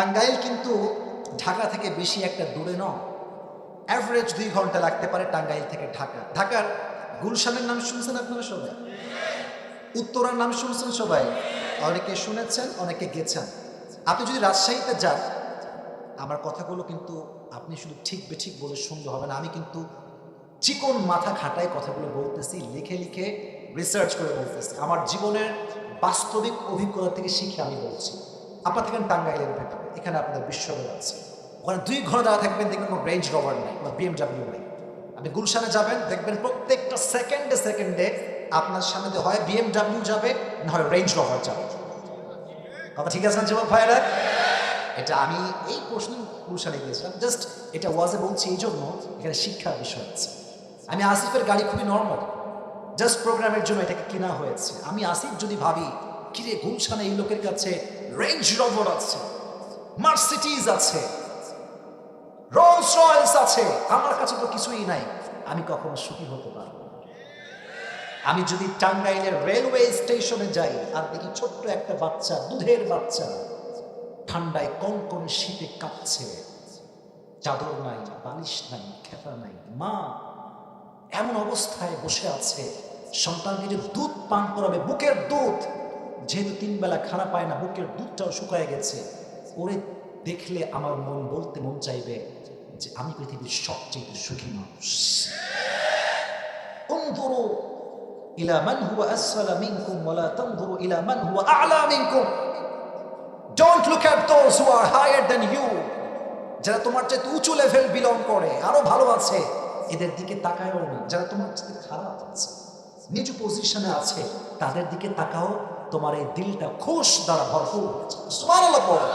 টাঙ্গাইল কিন্তু ঢাকা থেকে বেশি একটা দূরে নয়। অ্যাভারেজ 2 ঘন্টা লাগতে পারে টাঙ্গাইল থেকে ঢাকা। ঢাকার গুলশানের নাম শুনছেন আপনারা সবাই? উত্তরার নাম শুনছেন সবাই? অনেকে শুনেছেন, অনেকে গেছেন। আপনি যদি রাজশাহীতে যান, আমার কথাগুলো কিন্তু আপনি শুধু ঠিক বেঠিক বলে শুনলে হবে না। আমি কিন্তু চিকন মাথা খাটায় কথাগুলো বলতেছি, লিখে লিখে রিসার্চ করে বলতেছি। আমার জীবনের বাস্তবিক অভিজ্ঞতা থেকে শিখে আমি বলছি। আপনার থাকেন টাঙ্গাইলের ভেতরে, এখানে আপনাদের বিশ্ববিদ্যালয় আছে, ওখানে 2 ঘন্টা দাঁড়া থাকবেন, দেখবেন কোনো রেঞ্জ রোভার নেই বা বিএমডাব্লিউ নেই। আপনি গুলশানে যাবেন, দেখবেন প্রত্যেকটা সেকেন্ডে সেকেন্ডে আপনার সামনে দিয়ে হয় বিএমডাব্লিউ যাবে, না হয় রেঞ্জ রোভার যাবে। কথা ঠিক আছে যুবক ভাইরা? এটা আমি এই প্রশ্ন গুলশানে গিয়েছিলাম, জাস্ট এটা ওয়াজে বলছি এই জন্য, এখানে শিক্ষার বিষয় আছে। আমি আসিফের গাড়ি খুবই নর্মাল, জাস্ট প্রোগ্রামের জন্য এটাকে কেনা হয়েছে। আমি আসিফ যদি ভাবি কিরে গুলশানে এই লোকের কাছে রেঞ্জ রোভার আছে, মার্সিডিজ আছে, রোলস রয়েস আছে, আমার কাছে তো কিছুই নাই, আমি কখনো সুখী হতে পারবো না। আমি যদি টাঙ্গাইলের রেলওয়ে স্টেশনে যাই আর দেখি ছোট্ট একটা বাচ্চা, দুধের বাচ্চা, ঠান্ডায় কনকনে শীতে কাঁপছে, চাদর নাই, বালিশ নাই, খেতা নাই, মা এমন অবস্থায় বসে আছে, সন্তানকে যে দুধ পান করাবে, বুকের দুধ, যেহেতু 3 বেলা খানা পায় না, বুকের দুধটাও শুকায় গেছে, ওরে দেখলে আমার মন চাইবে যে আমি পৃথিবীর সবচেয়ে সুখী মানুষ। উনজুরু ইলা মান হুয়া আসফালা মিনকুম ওয়া লা তানজুরু ইলা মান হুয়া আ'লা মিনকুম। Don't look at those who are higher than you. যারা তোমার চেয়ে উঁচু লেভেল বিলং করে, আরো ভালো আছে, এদের দিকে তাকায়ও না। যারা তোমার চেয়ে খারাপ আছে, নিচু পজিশনে আছে, তাদের দিকে তাকাও, তোমার এই দিলটা খুশ দ্বারা ভরপুর হচ্ছে। সুবহানাল্লাহ পড়ো।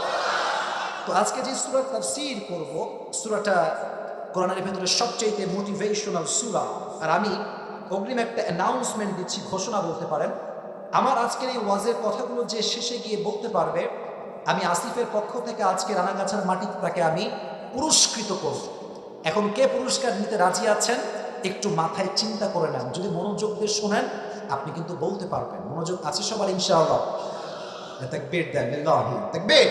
তো আজকে যে সূরা তাফসীর করব, সূরাটা কোরআনের ভেতরে সবচেয়ে মোটিভেশনাল সূরা। আর আমি অগ্রিম একটা অ্যানাউন্সমেন্ট দিচ্ছি, ঘোষণা বলতে পারেন। আমার আজকের এই ওয়াজের কথাগুলো যে শেষে গিয়ে বলতে পারবে, আমি আসিফের পক্ষ থেকে আজকে রানাগাছার মাটিতে তাকে আমি পুরস্কৃত করব। এখন কে পুরস্কার নিতে রাজি আছেন একটু মাথায় চিন্তা করে নেন, যদি মনোযোগ দিয়ে শোনেন আপনি কিন্তু বলতে পারবেন। মনোযোগ আছে সবার ইনশাআল্লাহ? তাকবীর দেন, আল্লাহু তাকবীর।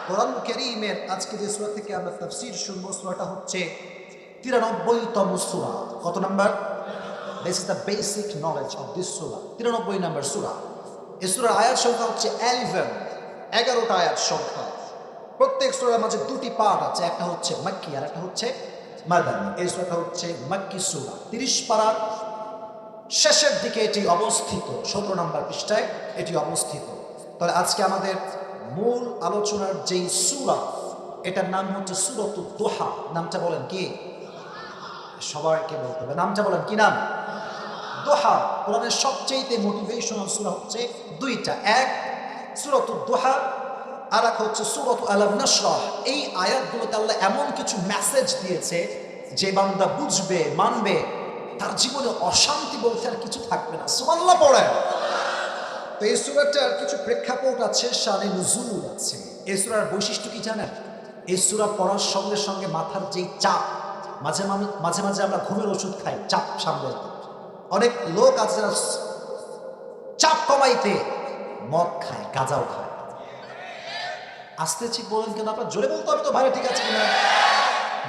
কোরআন কারীমের আজকে যে সূরা থেকে আমরা তাফসীর শুনবো, সূরাটা হচ্ছে 93তম সূরা। কত number? This is the basic knowledge of this surah. 93 নম্বর সূরা। এই সূরার আয়াত সংখ্যা হচ্ছে 11টা আয়াত সংখ্যা। প্রত্যেক সূরার মাঝে 2টি পার্ট আছে, একটা হচ্ছে মাক্কি আর একটা হচ্ছে মাদানী। এই সূরাটা হচ্ছে মাক্কি সূরা, 30 পারার শেষের দিকে এটি অবস্থিত, 17 নম্বর পৃষ্ঠায় এটি অবস্থিত। তাহলে আজকে আমাদের মূল আলোচনার যেই সূরা, এটার নাম হচ্ছে সূরাতুদ দুহা। নামটা বলেন কি? সবাইকে বলতে হবে, নামটা বলেন কি নাম? দুহা। কোরআনের সবচেয়ে মোটিভেশনাল সূরা হচ্ছে 2টা, এক সূরাতুদ দুহা, আর এক হচ্ছে সূরাতু আলাম নাশরাহ। এই আয়াতগুলোতে আল্লাহ এমন কিছু মেসেজ দিয়েছে, যে বান্দা বুঝবে, মানবে, তার জীবনে অশান্তি বলতে আর কিছু থাকবে না। সুবহানাল্লাহ পড়েন। তো এই সূরাটার কিছু প্রেক্ষাপট আছে, শানে নুজুল আছে। এই সূরার বৈশিষ্ট্য কি জানেন? এই সূরা পড়ার সঙ্গে সঙ্গে মাথার যেই চাপ, মাঝে মাঝে আমরা ঘুমের ওষুধ খাই চাপ সামলাতে। অনেক লোক আছে যারা চাপ কমাইতে মদ খায়, গাঁজাও খায়। আস্তে ঠিক বলেন কেন? আপনার জোরে বলতে হবে তো ভাই, ঠিক আছে কিনা?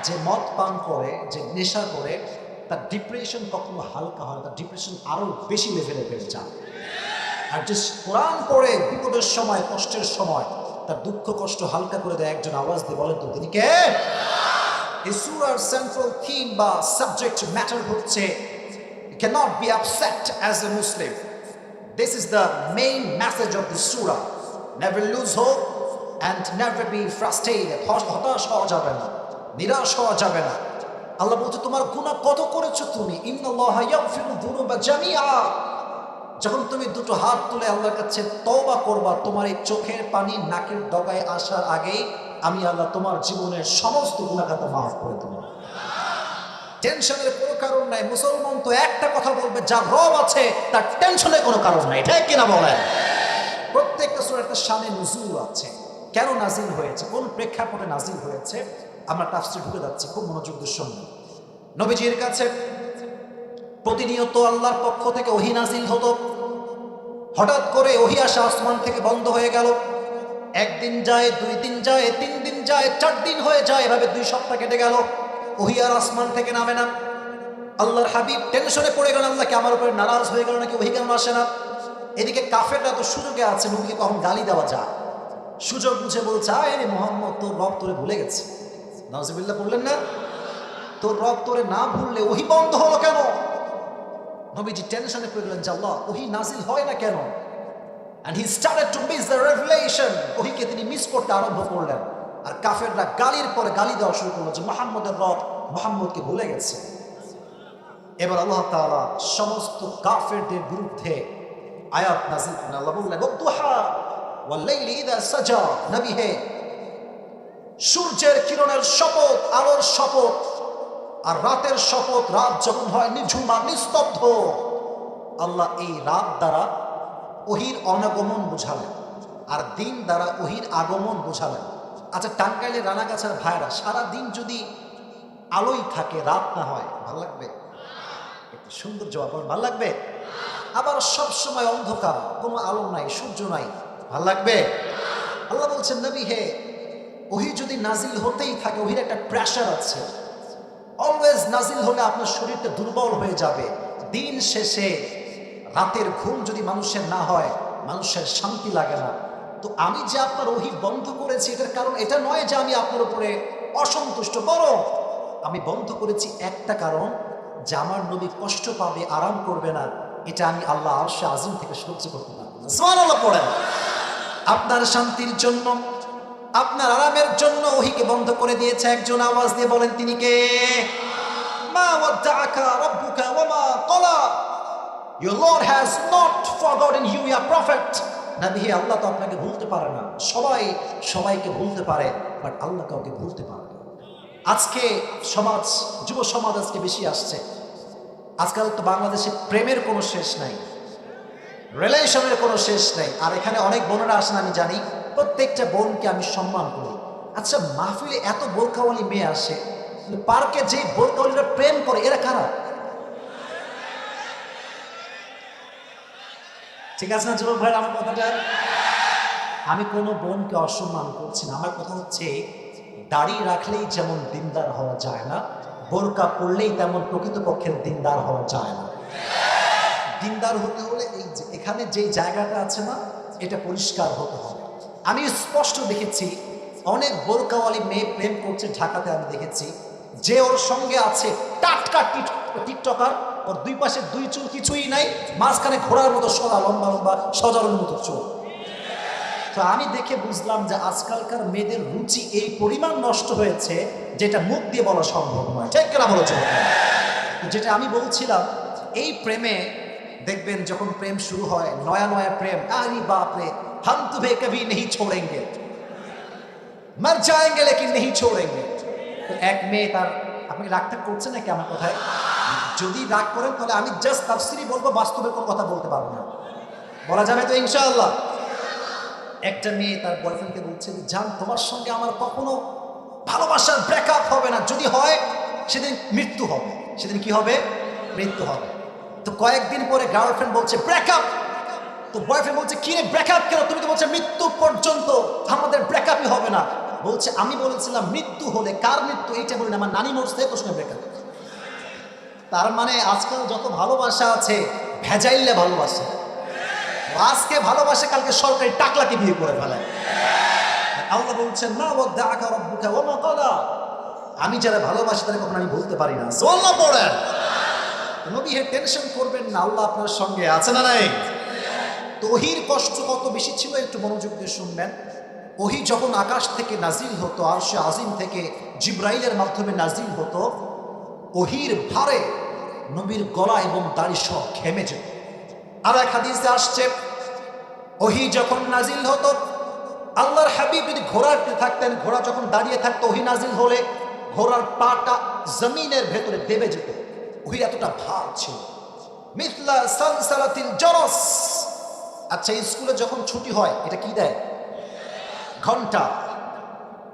যে মদ পান করে, যে নেশা করে, তার ডিপ্রেশন কখনো হালকা হয়, তার ডিপ্রেশন আরো বেশি লেভেলে বেড়ে যায়। আর যে কোরআন পড়ে বিপদের সময়, কষ্টের সময় তার দুঃখ কষ্ট হালকা করে দেয়, একজন আওয়াজ দিয়ে বলেন তো তিনি কে? এই সূরার সেন্ট্রাল থিম বা সাবজেক্ট ম্যাটার হচ্ছে you cannot be upset as a Muslim. This is the main message of the surah. Never lose hope and never be frustrated. হতাশ হওয়া যাবে না, নিরাশ হওয়া যাবে না। আল্লাহ বলছে তোমার গুনাহ কত করেছো তুমি, ইন্নাল্লাহা ইয়াগফিরু যুনুবা জামিআ। যখন তুমি দুটো হাত তুলে আল্লাহর কাছে তওবা করবা, তোমার এই চোখের পানি নাকের ডগায় আসার আগেই আমি আল্লাহ তোমার জীবনের সমস্ত গুনাহ খাতা মাফ করে দেব। টেনশনের কোনো কারণ নাই। মুসলমান তো একটা কথা বলবে, যার রব আছে তার টেনশনের কোনো কারণ নাই, ঠিক কিনা বলেন? প্রত্যেকটা সূরার একটা শানে নুজুল আছে, কেন নাজিল হয়েছে, কোন প্রেক্ষাপটে নাজিল হয়েছে। আমরা তাফসীর ঢুকে যাচ্ছি, খুব মনোযোগ দিয়ে শুনুন। নবীজির কাছে প্রতিনিয়ত আল্লাহর পক্ষ থেকে ওহী নাজিল হতো। হঠাৎ করে ওহী আসা আসমান থেকে বন্ধ হয়ে গেল। একদিন যায়, 2 দিন যায়, 3 দিন যায়, 4 দিন হয়ে যায়, এভাবে 2 সপ্তাহ কেটে গেল। ওহী আর আসমান থেকে নামে না। আল্লাহর হাবিব টেনশনে পড়ে গেলেন, আল্লাহ কি আমার উপরে নারাজ হয়ে গেল নাকি, ওহী কেন আসে না? এদিকে কাফেররা তো সুযোগে আছে, নবীকে কখন গালি দেওয়া যায়, সুযোগ বুঝে বলছে, আয় রে মুহাম্মদ, তোর রব তোরে ভুলে গেছে। নাউজুবিল্লাহ বললেন না? তোর রব তোরে না ভুললে ওহী বন্ধ হলো কেন? নবীজি টেনশনে পড়ে গেলেন যে আল্লাহ, ওহী নাজিল হয় না কেন? and he started to miss the revelation, ওহীকে তিনি মিস করতে আরম্ভ করলেন। আর কাফেররা গালির পরে গালি দেওয়া শুরু করলো যে মুহাম্মদের রব মুহাম্মদকে ভুলে গেছে। এবার আল্লাহ তাআলা সমস্ত কাফেরদের বিরুদ্ধে আয়াত নাযিল করেন। আল্লাহ বললেন, ওয়াদুহা ওয়াল লাইলি ইযা সাজা, নবী হে, সূর্যের কিরণের শপথ, আলোর শপথ, আর রাতের শপথ, রাত যখন হয় নিঝুম আর নিস্তব্ধ, আল্লাহ এই রাত দ্বারা ওহীর অনাগমন বোঝালেন, আর দিন দ্বারা ওহীর আগমন বোঝালেন। আচ্ছা, টাঙ্গাইলের রানাগাছার ভাইরা সারা দিন যদি আলোই থাকে, রাত না হয়, ভাল লাগবে? একটু সুন্দর জবাব, ভাল লাগবে? আবার সব সময় অন্ধকার, কোনো আলো নাই, সূর্য নাই, ভাল লাগবে? আল্লাহ বলছেন, নবী হে, ওহী যদি নাজিল হতেই থাকে, ওহীর একটা প্রেশার আছে, অলওয়েজ নাজিল হলে আপনার শরীরটা দুর্বল হয়ে যাবে। দিন শেষে রাতের ঘুম যদি মানুষের না হয়, মানুষের শান্তি লাগে না। তো আমি যে আপনার ওহী বন্ধ করেছি, এটার কারণ এটা নয় যে আমি আপনার উপরে অসন্তুষ্ট, বরং আমি বন্ধ করেছি একটা কারণ, যে আমার নবী কষ্ট পাবে, আরাম করবে না, এটা আমি আল্লাহ আরশে আজিম থেকে সহ্য করতে পারবো না। সুবহানাল্লাহ পড়েন। আপনার শান্তির জন্য, আপনার আরামের জন্য ওহীকে বন্ধ করে দিয়েছে। একজন আওয়াজ দিয়ে বলেন, তিনি কে? মা ওয়াদ্দাআকা রাব্বুকা ওয়া মা ক্বালা, your Lord has not forgotten you, ya prophet. নবী, আল্লাহ তো আপনাকে ভুলতে পারে না। সবাই সবাইকে ভুলতে পারে, বাট আল্লাহ কাউকে ভুলতে পারে না। আজকে সমাজ, যুব সমাজ আজকে বেশি আসছে। আজকাল তো বাংলাদেশে প্রেমের কোনো শেষ নাই, রিলেশনের কোনো শেষ নাই। আর এখানে অনেক বোনেরা আসেন, আমি জানি, প্রত্যেকটা বোনকে আমি সম্মান করি। আচ্ছা, মাহফিলে এত বোরকাওয়ালি মেয়ে আসে, পার্কে যে বোরকাওয়ালিরা প্রেম করে, এরা কারা? ঠিক আছে না যুবক ভাই? আমার কথাটা, আমি কোনো বোনকে অসম্মান করছি না। আমার কথা হচ্ছে, দাড়ি রাখলেই যেমন দিনদার হওয়া যায় না, বোরকা পরলেই তেমন প্রকৃতপক্ষের দিনদার হওয়া যায় না। দিনদার হতে হলে এই যে এখানে যেই জায়গাটা আছে না, এটা পরিষ্কার হতে হবে। আমি স্পষ্ট দেখেছি অনেক বোরকাওয়ালি মেয়ে প্রেম করছে ঢাকাতে। আমি দেখেছি যে ওর সঙ্গে আছে টাটকা টিকটকার, ওর দুই পাশে 2 চুল কিছুই নাই, মাঝখানে ঘোড়ার মতো সদা লম্বা লম্বা সজারুর মতো চুল। তো আমি দেখে বুঝলাম যে আজকালকার মেয়েদের রুচি এই পরিমাণ নষ্ট হয়েছে, যেটা মুখ দিয়ে বলা সম্ভব নয়। ঠিক কিনা বলেছে? যেটা আমি বলছিলাম, এই প্রেমে দেখবেন যখন প্রেম শুরু হয়, নয়া নয়া প্রেম, আরে বাপরে, हम तुम्हें कभी नहीं छोड़ेंगे, मर जाएंगे लेकिन नहीं छोड़ेंगे। তো এক মেয়ে তার, আপনি রাগটা করছেন নাকি আমার কথায়? যদি রাগ করেন তাহলে আমি জাস্ট তাফসীরই বলবো, বাস্তবের কোনো কথা বলতে পারবো না। বলা যাবে তো ইনশাআল্লাহ? একটা মেয়ে তার বয়ফ্রেন্ডকে বলছে, জান, তোমার সঙ্গে আমার কখনো ভালোবাসার ব্রেকআপ হবে না, যদি হয় সেদিন মৃত্যু হবে। সেদিন কি হবে? মৃত্যু হবে। তো কয়েকদিন পরে গার্লফ্রেন্ড বলছে ব্রেকআপ। তো বয়ফ্রেন্ড বলছে, কি রে ব্রেকআপ কেন? তুমি তো বলছো মৃত্যু পর্যন্ত আমাদের ব্রেকআপই হবে না। বলছে, আমি বলেছিলাম মৃত্যু হলে, কার মৃত্যু এইটা বলি না, আমার নানি মরছে, তো শুনে ব্রেকআপ। তার মানে আজকাল যত ভালোবাসা আছে, ভেজাইলে ভালোবাসা। আজকে ভালোবাসে, কালকে সরকারি টাকলাকে বিয়ে করে ফেলায়। আল্লাহ বলছেন, মা ওয়াদ্দাআকা রাব্বুকা ওয়া মা ক্বালা, আমি যারা ভালোবাসি তাদের কখনো আমি বলতে পারি না। সুবহানাল্লাহ পড়েন। নবী হে, টেনশন করবেন না, আল্লাহ আপনার সঙ্গে আছে না নাই? তো ওহীর কষ্ট কত বেশি ছিল একটু মনোযোগ দিয়ে শুনবেন। ওহী যখন আকাশ থেকে নাজিল হতো, আরশে আজিম থেকে জিবরাইলের মাধ্যমে নাজিল হতো, ওহীর ভারে নবীর গলা এবং দাড়ি সব ঘেমে যেত। আর এক হাদিসে আসছে, ওহী যখন নাজিল হতো, আল্লাহর হাবিব যদি ঘোড়াতে থাকতেন, ঘোড়া যখন দাঁড়িয়ে থাকতো, ওহী নাজিল হলে ঘোড়ার পাটা জমিনের ভেতরে দেবে যেত। ওহীর এতটা ভার ছিল। মিথলা সালসালাতিল জারাস। আচ্ছা, স্কুলে যখন ছুটি হয়, এটা কি দেয়? ঘন্টা।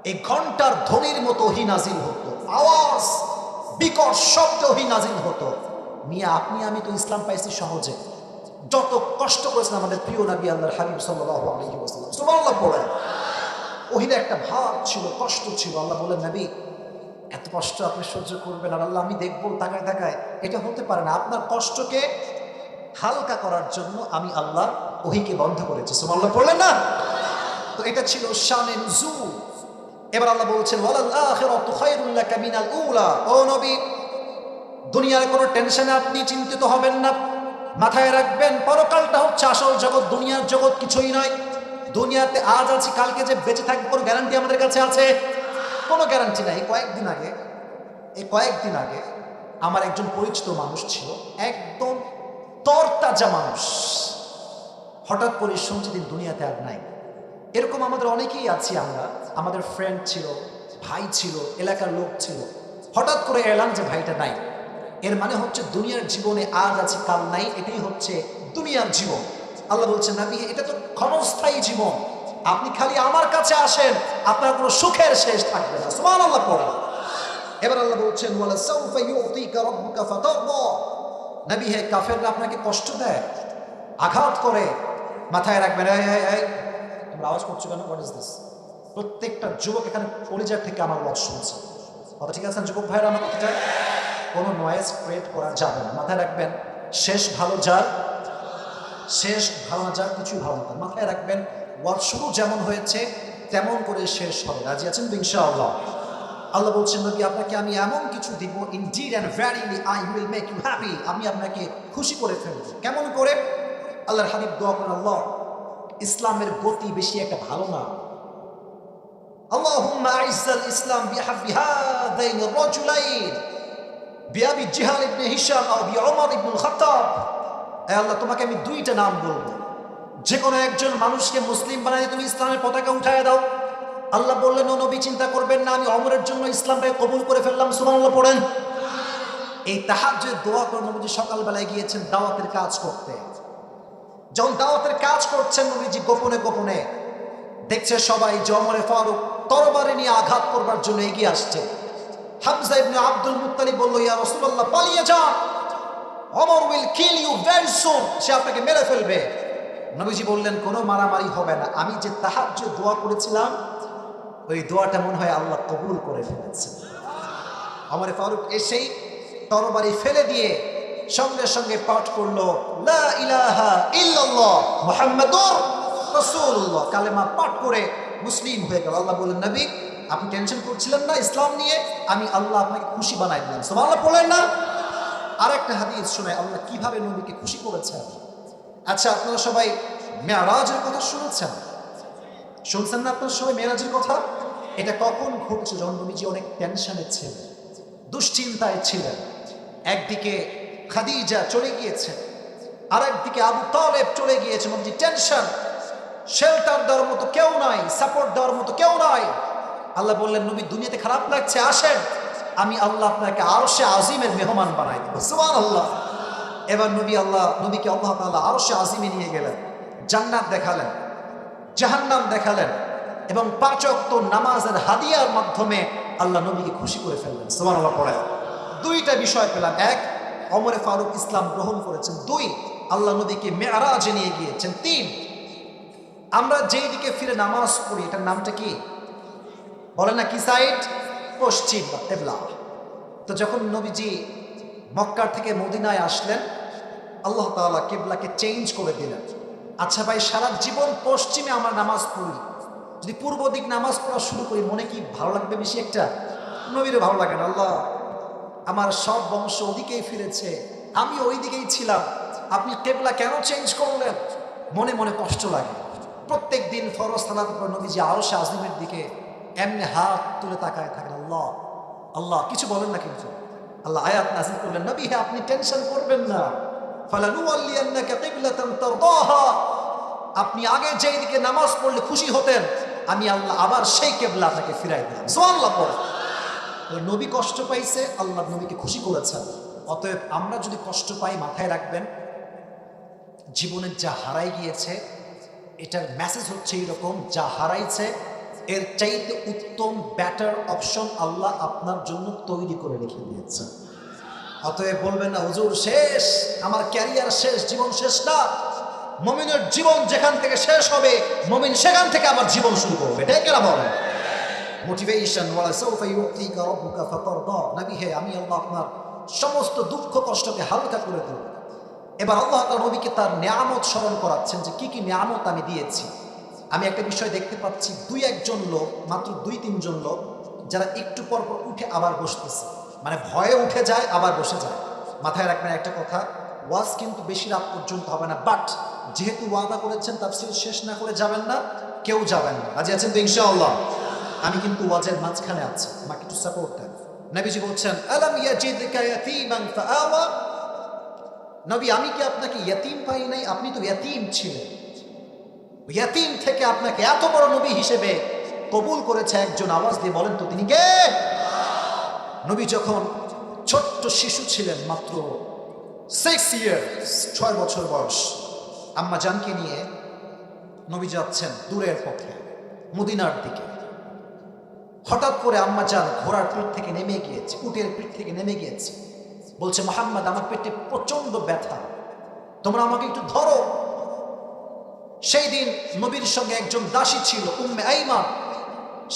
এই ঘন্টার ধ্বনির মতো ওহী নাজিল হতো, আওয়াজ, বিকট শব্দ ওহী নাজিল হতো। মিয়া, আপনি আমি তো ইসলাম পাইছি সহজে, যত কষ্ট করেছেন আমাদের প্রিয় নবী আল্লাহর হাবিব সাল্লাল্লাহু আলাইহি ওয়াসাল্লাম। সুবহানাল্লাহ পড়েন। ওহিতে একটা ভাব ছিল, কষ্ট ছিল। আল্লাহ বলেন, নবী এত কষ্ট আপনি সহ্য করবেন আর আল্লাহ আমি দেখবো তাকায় তাকায়, এটা হতে পারে না। আপনার কষ্টকে হালকা করার জন্য আমি আল্লাহ ওহিকে বন্ধ করেছি। সুবহানাল্লাহ পড়লেন না? তো এটা ছিল শানে নুজুল। এবার আল্লাহ বলছেন, ওয়ালাল আখিরাতু খায়রুল লাকা মিনাল উলা। ও নবী, দুনিয়ার কোনো টেনশনে আপনি চিন্তিত হবেন না। মাথায় রাখবেন, পরকালটা হচ্ছে আসল জগৎ, দুনিয়ার জগৎ কিছুই নয়। দুনিয়াতে আজ আছি, কালকে যে বেঁচে থাকবো কোনো গ্যারান্টি আমাদের কাছে আছে? কোনো গ্যারান্টি নাই। কয়েকদিন আগে আমার একজন পরিচিত মানুষ ছিল, একদম তরতাজা মানুষ। হঠাৎ করে শুনছি তিনি দুনিয়াতে আর নাই। এরকম আমাদের অনেকেই আছি আমরা, আমাদের ফ্রেন্ড ছিল, ভাই ছিল, এলাকার লোক ছিল, হঠাৎ করে এলাম যে ভাইটা নাই। এর মানে হচ্ছে দুনিয়ার জীবনে আজ আছে কাল নাই, এটাই হচ্ছে দুনিয়ার জীবন। আল্লাহ বলছেন, নবী এটা তো ক্ষণস্থায়ী জীবন, আপনি খালি আমার কাছে আসেন, আপনার কোনো সুখের শেষ থাকবে না। সুবহানাল্লাহ পড়া। এবার আল্লাহ বলছেন, ওয়ালা সাউফা ইউতিকা রাব্বুকা ফাতারদা। নবী হে, কাফেররা আপনাকে কষ্ট দেয়, আঘাত করে। মাথায় রাখবেন, এই তোমরা আওয়াজ করছো কেন? What is this? প্রত্যেকটা যুবক এখানে কলিজার থেকে আমার ওয়াজ শুনছে। কথা ঠিক আছে যুবক ভাইরা? আমার কথাটা কোনো নয়েজ ক্রিয়েট করা যাবে না। মাথায় রাখবেন, শেষ ভালো যার, শেষ ভালো না যার, কিছুই ভালো না। মাথায় রাখবেন, ওয়াজ শুরু যেমন হয়েছে তেমন করে শেষ হবে। রাজি আছেন তো ইনশাআল্লাহ? আল্লাহ বলছেন, নবী আপনাকে আমি এমন কিছু দিব, indeed and verily I will make you happy. আমি আপনাকে খুশি করে ফেলব। কেমন করে? আল্লাহর হাবিব দোয়া করেন, আল্লাহ ইসলামের গতি বেশি একটা ভালো না। আল্লাহুম্মা আইজ্জাল ইসলাম বিহাব্বি হাযাইনি রাজুলাইন বিআবি জিহাল ইবনে হিশাম আও বিউমর ইবনুল খাত্তাব। হে আল্লাহ, তোমাকে আমি দুইটা নাম বলবো, যে কোনো একজন মানুষকে মুসলিম বানাই তুমি ইসলামের পতাকা উঠায় দাও। আল্লাহ বললেন, ও নবী চিন্তা করবেন না, আমি ওমরের জন্য ইসলামটাকে কবুল করে ফেললাম। সুবহানাল্লাহ পড়েন। এই তাহাজ্জুদ দোয়া করে নবীজি সকালবেলায় গিয়েছেন দাওয়াতের কাজ করতে। যখন দাওয়াতের কাজ করছেন, নবীজি গোপনে গোপনে দেখছে সবাই যে ওমরে ফারুক তরবারি নিয়ে আঘাত করবার জন্য এগিয়ে আসছে। হামজা ইবনে আব্দুল মুত্তালিব বলল, ইয়া রাসূলুল্লাহ পালিয়ে যান, Omar will kill you very soon, সে আপনাকে মেরে ফেলবে। নবীজি বললেন, কোনো মারামারি হবে না, আমি যে তাহাজ্জুদ দোয়া করেছিলাম ওই দোয়াটা মনে হয় আল্লাহ কবুল করে ফেলেছেন। ওমর ফারুক এসেই তরবারি ফেলে দিয়ে সঙ্গে সঙ্গে পাঠ করলো, লা ইলাহা ইল্লাল্লাহ মুহাম্মাদুর রাসূলুল্লাহ, কালেমা পাঠ করে মুসলিম হয়ে গেল। আল্লাহ বললেন, নবী আপনি টেনশন করছিলেন না ইসলাম নিয়ে, আমি আল্লাহ আপনাকে খুশি বানাই দিলাম। সুবহানাল্লাহ পড়লেন না? আরেকটা হাদিস শুনে আল্লাহ কিভাবে নবীকে খুশি করেছেন। আচ্ছা, আপনারা সবাই মেরাজের কথা শুনেছেন? শুনছেন না আপনারা সবাই মেরাজের কথা? এটা কখন ঘটছে? যখন নবীজি অনেক টেনশনে ছিলেন, দুশ্চিন্তায় ছিলেন। একদিকে খাদিজা চলে গিয়েছে, আর একদিকে আবু তালেব চলে গিয়েছে। নবীজি টেনশন, শেল্টার দেওয়ার মতো কেউ নাই, সাপোর্ট দেওয়ার মতো কেউ নাই। আল্লাহ বললেন, নবী দুনিয়াতে খারাপ লাগছে, আসেন, আমি আল্লাহ আপনাকে আরশে আজিমের মেহমান বানাই দেব। সুবহানাল্লাহ। এবার নবীকে আল্লাহ তাআলা আরশে আজিমে নিয়ে গেলেন, জান্নাত দেখালেন, জাহান্নাম দেখালেন, এবং 5 ওয়াক্ত নামাজের হাদিয়ার মাধ্যমে আল্লাহ নবীকে খুশি করে ফেললেন। সুবহানাল্লাহ পড়ে। দুইটা বিষয় পেলাম, এক ওমরে ফারুক ইসলাম গ্রহণ করেছেন, 2 আল্লাহ নবীকে মেরাজে নিয়ে গিয়েছেন, 3 আমরা যেই দিকে ফিরে নামাজ পড়ি এটার নামটা কি বলেন না? কি সাইড? পশ্চিম বা কিবলা। তো যখন নবীজি মক্কা থেকে মদিনায় আসলেন, আল্লাহ তাআলা কিবলাকে চেঞ্জ করে দিলেন। আচ্ছা ভাই, সারা জীবন পশ্চিমে আমরা নামাজ পড়ি, যদি পূর্ব দিক নামাজ পড়া শুরু করি, মনে কি ভালো লাগবে বেশি একটা? নবীরও ভালো লাগে না। আল্লাহ, আমার সব বংশ ওদিকেই ফিরেছে, আমি ওই দিকেই ছিলাম, আপনি কিবলা কেন চেঞ্জ করলেন? মনে মনে কষ্ট লাগে। প্রত্যেক দিন ফরজ সালাত পড়ে নবীজি আরশে আজিমের দিকে এমনি হাত তুলে তাকায় থাকেন। আল্লাহ আল্লাহ কিছু বলেন না, কিন্তু আল্লাহ আয়াত নাযিল করলেন, নবী হে আপনি টেনশন করবেন না, ফালানুওয়াল্লিয়ান্নাকা কিবলাতান তারদাহা, আপনি আগে যেই দিকে নামাজ পড়লে খুশি হতেন, আমি আল্লাহ আবার সেই কিবলা আপনাকে ফিরাই দিলাম। সুবহানাল্লাহ পড়ে। নবী কষ্ট পাইছে, আল্লাহ নবীকে খুশি করেছেন। অতএব আমরা যদি কষ্ট পাই, মাথায় রাখবেন জীবনের যা হারাই গিয়েছে এটার মেসেজ হচ্ছে এইরকম, যা হারাইছে এর চাইতে উত্তম বেটার অপশন আল্লাহ আপনার জন্য তৈরি করে রেখে দিয়েছে। অতএব বলবেন না হুজুর শেষ, আমার ক্যারিয়ার শেষ, জীবন শেষ না, মুমিনের জীবন যেখান থেকে শেষ হবে মুমিন সেখান থেকে আবার জীবন শুরু করবে। এটাই কেন বলেন মোটিভেশন। ওয়ালা সাউফা ইউতিকা রাব্বুকা ফাতারদা। নবী হে, আমি আল্লাহ আপনার সমস্ত দুঃখ কষ্টকে হালকা করে দেব। এবার আল্লাহ তাআলা নবীকে তার নিয়ামত স্মরণ করাচ্ছেন যে কি কি নিয়ামত আমি দিয়েছি। আমি একটা বিষয় দেখতে পাচ্ছি, দুই একজন লোক, মাত্র 2-3 জন লোক যারা একটু পর পর উঠে আবার বসতেছে, মানে ভয়ে উঠে যায় আবার বসে যায়। মাথায় রাখবেন একটা কথা, ওয়াজ কিন্তু বেশি রাত পর্যন্ত হবে না, বাট যেহেতু ওয়াদা করেছেন তাফসীর শেষ না করে যাবেন না, কেউ যাবেন না। রাজি আছেন তো ইনশাআল্লাহ? আমি কিন্তু ওয়াজের মাঝখানে আছি, আমাকে একটু সাপোর্ট দেন। নবীজি বলছেন আলাম ইয়াজিদকা ইয়াতীমান ফাআওয়া। নবী, আমি কি আপনাকে ইয়াতীম পাই নাই? আপনি তো ইয়াতীম ছিলেন। ইয়াতীম থেকে আপনাকে এত বড় নবী হিসেবে কবুল করেছে একজন। আওয়াজ দিয়ে বলেন তো তিনি কে? নবী যখন ছোট্ট শিশু ছিলেন, মাত্র 6 ইয়ার্স, 6 বছর বয়স, আম্মা জানকে নিয়ে নবী যাচ্ছেন দূরের পথে মদিনার দিকে। হঠাৎ করে আম্মা জান ঘোড়ার পিঠ থেকে নেমে গিয়েছে, উটের পিঠ থেকে নেমে গিয়েছে। বলছে, মুহাম্মদ, আমার পেটে প্রচন্ড ব্যথা, তোমরা আমাকে একটু ধরো। সেই দিন নবীর সঙ্গে একজন দাসী ছিল, উম্মে আইমান।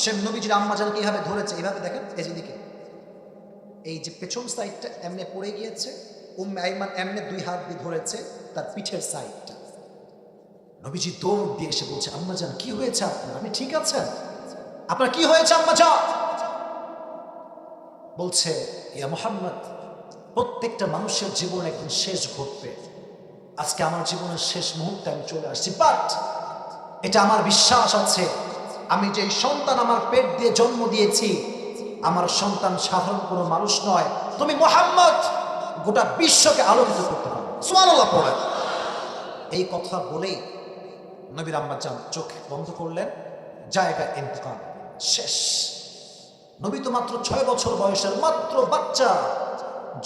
সে নবীজির আম্মা জানকে এইভাবে ধরেছে, এইভাবে দেখেন, এই যেদিকে, এই যে পেছন সাইডটা এমনি পড়ে গিয়েছে, উম্মে আইমান এমনি 2 হাত দিয়ে ধরেছে তার পিঠের সাইডটা। নবীজি দৌড় দিয়ে এসে বলছে, আম্মা জান কি হয়েছে আপনার? আপনি ঠিক আছেন? আপনার কি হয়েছে আম্মা জান? বলছে, ইয়া মুহাম্মদ, প্রত্যেকটা মানুষের জীবন একদিন শেষ ঘটবে। আজকে আমার জীবনের শেষ মুহূর্তে আমি চলে আসছি, বাট এটা আমার বিশ্বাস আছে, আমি যে সন্তান আমার পেট দিয়ে জন্ম দিয়েছি, আমার সন্তান সাধারণ কোনো মানুষ নয়। তুমি মুহাম্মদ গোটা বিশ্বকে আলোকিত করতে পারো। সুবহানাল্লাহ পড়েন। এই কথা বলেই নবীর আম্মা জান চোখ বন্ধ করলেন, জায়গা ইন্তেকাল, শেষ। নবী তো মাত্র 6 বছর বয়সের মাত্র বাচ্চা,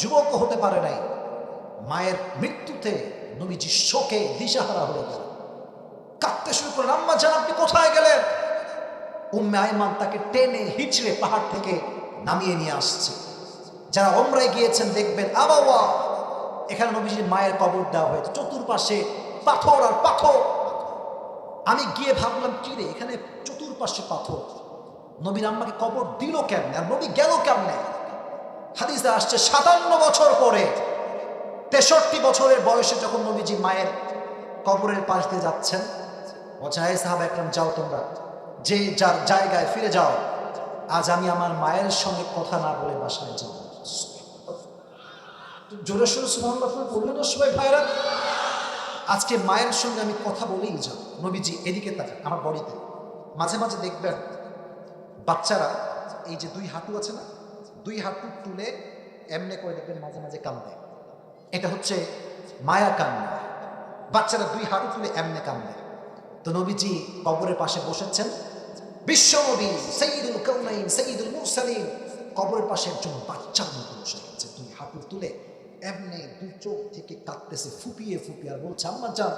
যুবক হতে পারে নাই। মায়ের মৃত্যুতে নবীজি শোকে দিশাহারা হয়ে গেল, কাঁদতে শুরু করলেন। আম্মা জান আপনি কোথায় গেলেন? উম্মে আইমান তাকে টেনে হিচড়ে পাহাড় থেকে নামিয়ে নিয়ে আসছে। যারা ওমরায় গিয়েছেন দেখবেন, আবাওয়া, এখানে নবীজির মায়ের কবর দেওয়া হয়েছে, চতুর্পাশে পাথর আর পাথর। আমি গিয়ে ভাবলাম, কি রে, এখানে চতুর্পাশে পাথর, নবীর আম্মাকে কবর দিল কেমনে, আর নবী গেল কেমনে? হাদিসে আসছে 57 বছর পরে, 63 বছরের বয়সে যখন নবীজি মায়ের কবরের পাশ দিয়ে যাচ্ছেন, বলছে, হে সাহাবা একরাম, যাও তোমরা, যে যার জায়গায় ফিরে যাও। আজ আমি আমার মায়ের সঙ্গে কথা না বলে বাসায় যাব। জোরে সোরে সুবহানাল্লাহ বললেন না সবাই ভাইরা? আজকে মায়ের সঙ্গে আমি কথা বলেই যাব। নবীজি এদিকে তাকান, আমার বডিতে মাঝে মাঝে দেখবেন বাচ্চারা এই যে 2 হাঁটু আছে না, 2 হাঁটু তুলে এমনি করে দেখবেন মাঝে মাঝে কান্দে। এটা হচ্ছে মায়া কান্না। বাচ্চারা 2 হাঁটু তুলে এমনি কান্দে। তো নবীজি কবরের পাশে বসেছেন, বিশ্ব নবী সাইয়্যিদুল কাউনাইন সাইয়্যিদুল মুরসালিন কবরের পাশে একজন বাচ্চার মতো বসে আছে, 2 হাঁটু তুলে এমনি 2 চোখ থেকে কাঁদতেছে ফুপিয়ে ফুপিয়ে, আর বলছে, আম্মা জান,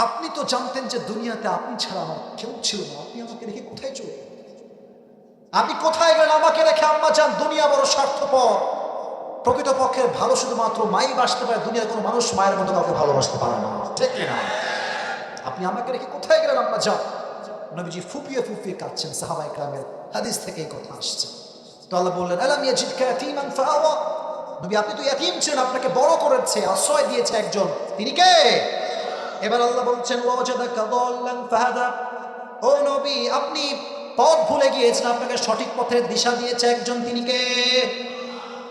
আপনি তো জানতেন যে দুনিয়াতে আপনি ছাড়া আমার কেউ ছিল না, আপনি আমাকে রেখে কোথায় চলে গেলেন? আপনি কোথায় গেলেন আমাকে রেখে? আম্মা জান, দুনিয়া বড় স্বার্থপর, প্রকৃতপক্ষে ভালো শুধুমাত্র মাই বাসতে পারে, দুনিয়ার কোনো মানুষ মায়ের মতো কাউকে ভালোবাসতে পারে না, ঠিক না? আপনি আমাকে রেখে কোথায় গেলেন আম্মা জান? নবীজি ফুপিয়ে ফুপিয়ে কাঁদছেন। সাহাবায়ে কেরামের হাদিস থেকে এই কথা আসছে। তো আল্লাহ বললেন, আলাম ইয়াজিদকা ইয়াতীমান ফাআওয়া। নবী, আপনি তো ইয়াতীম ছিলেন, আপনাকে বড় করেছে, আশ্রয় দিয়েছে একজন, তিনি কে? এবার আল্লাহ বলছেন, ওয়াজাদাকা দাল্লান ফাহাদা। ও নবী, আপনি পথ ভুলে গিয়েছেন, আপনাকে সঠিক পথের দিশা দিয়েছে একজন, তিনি কে?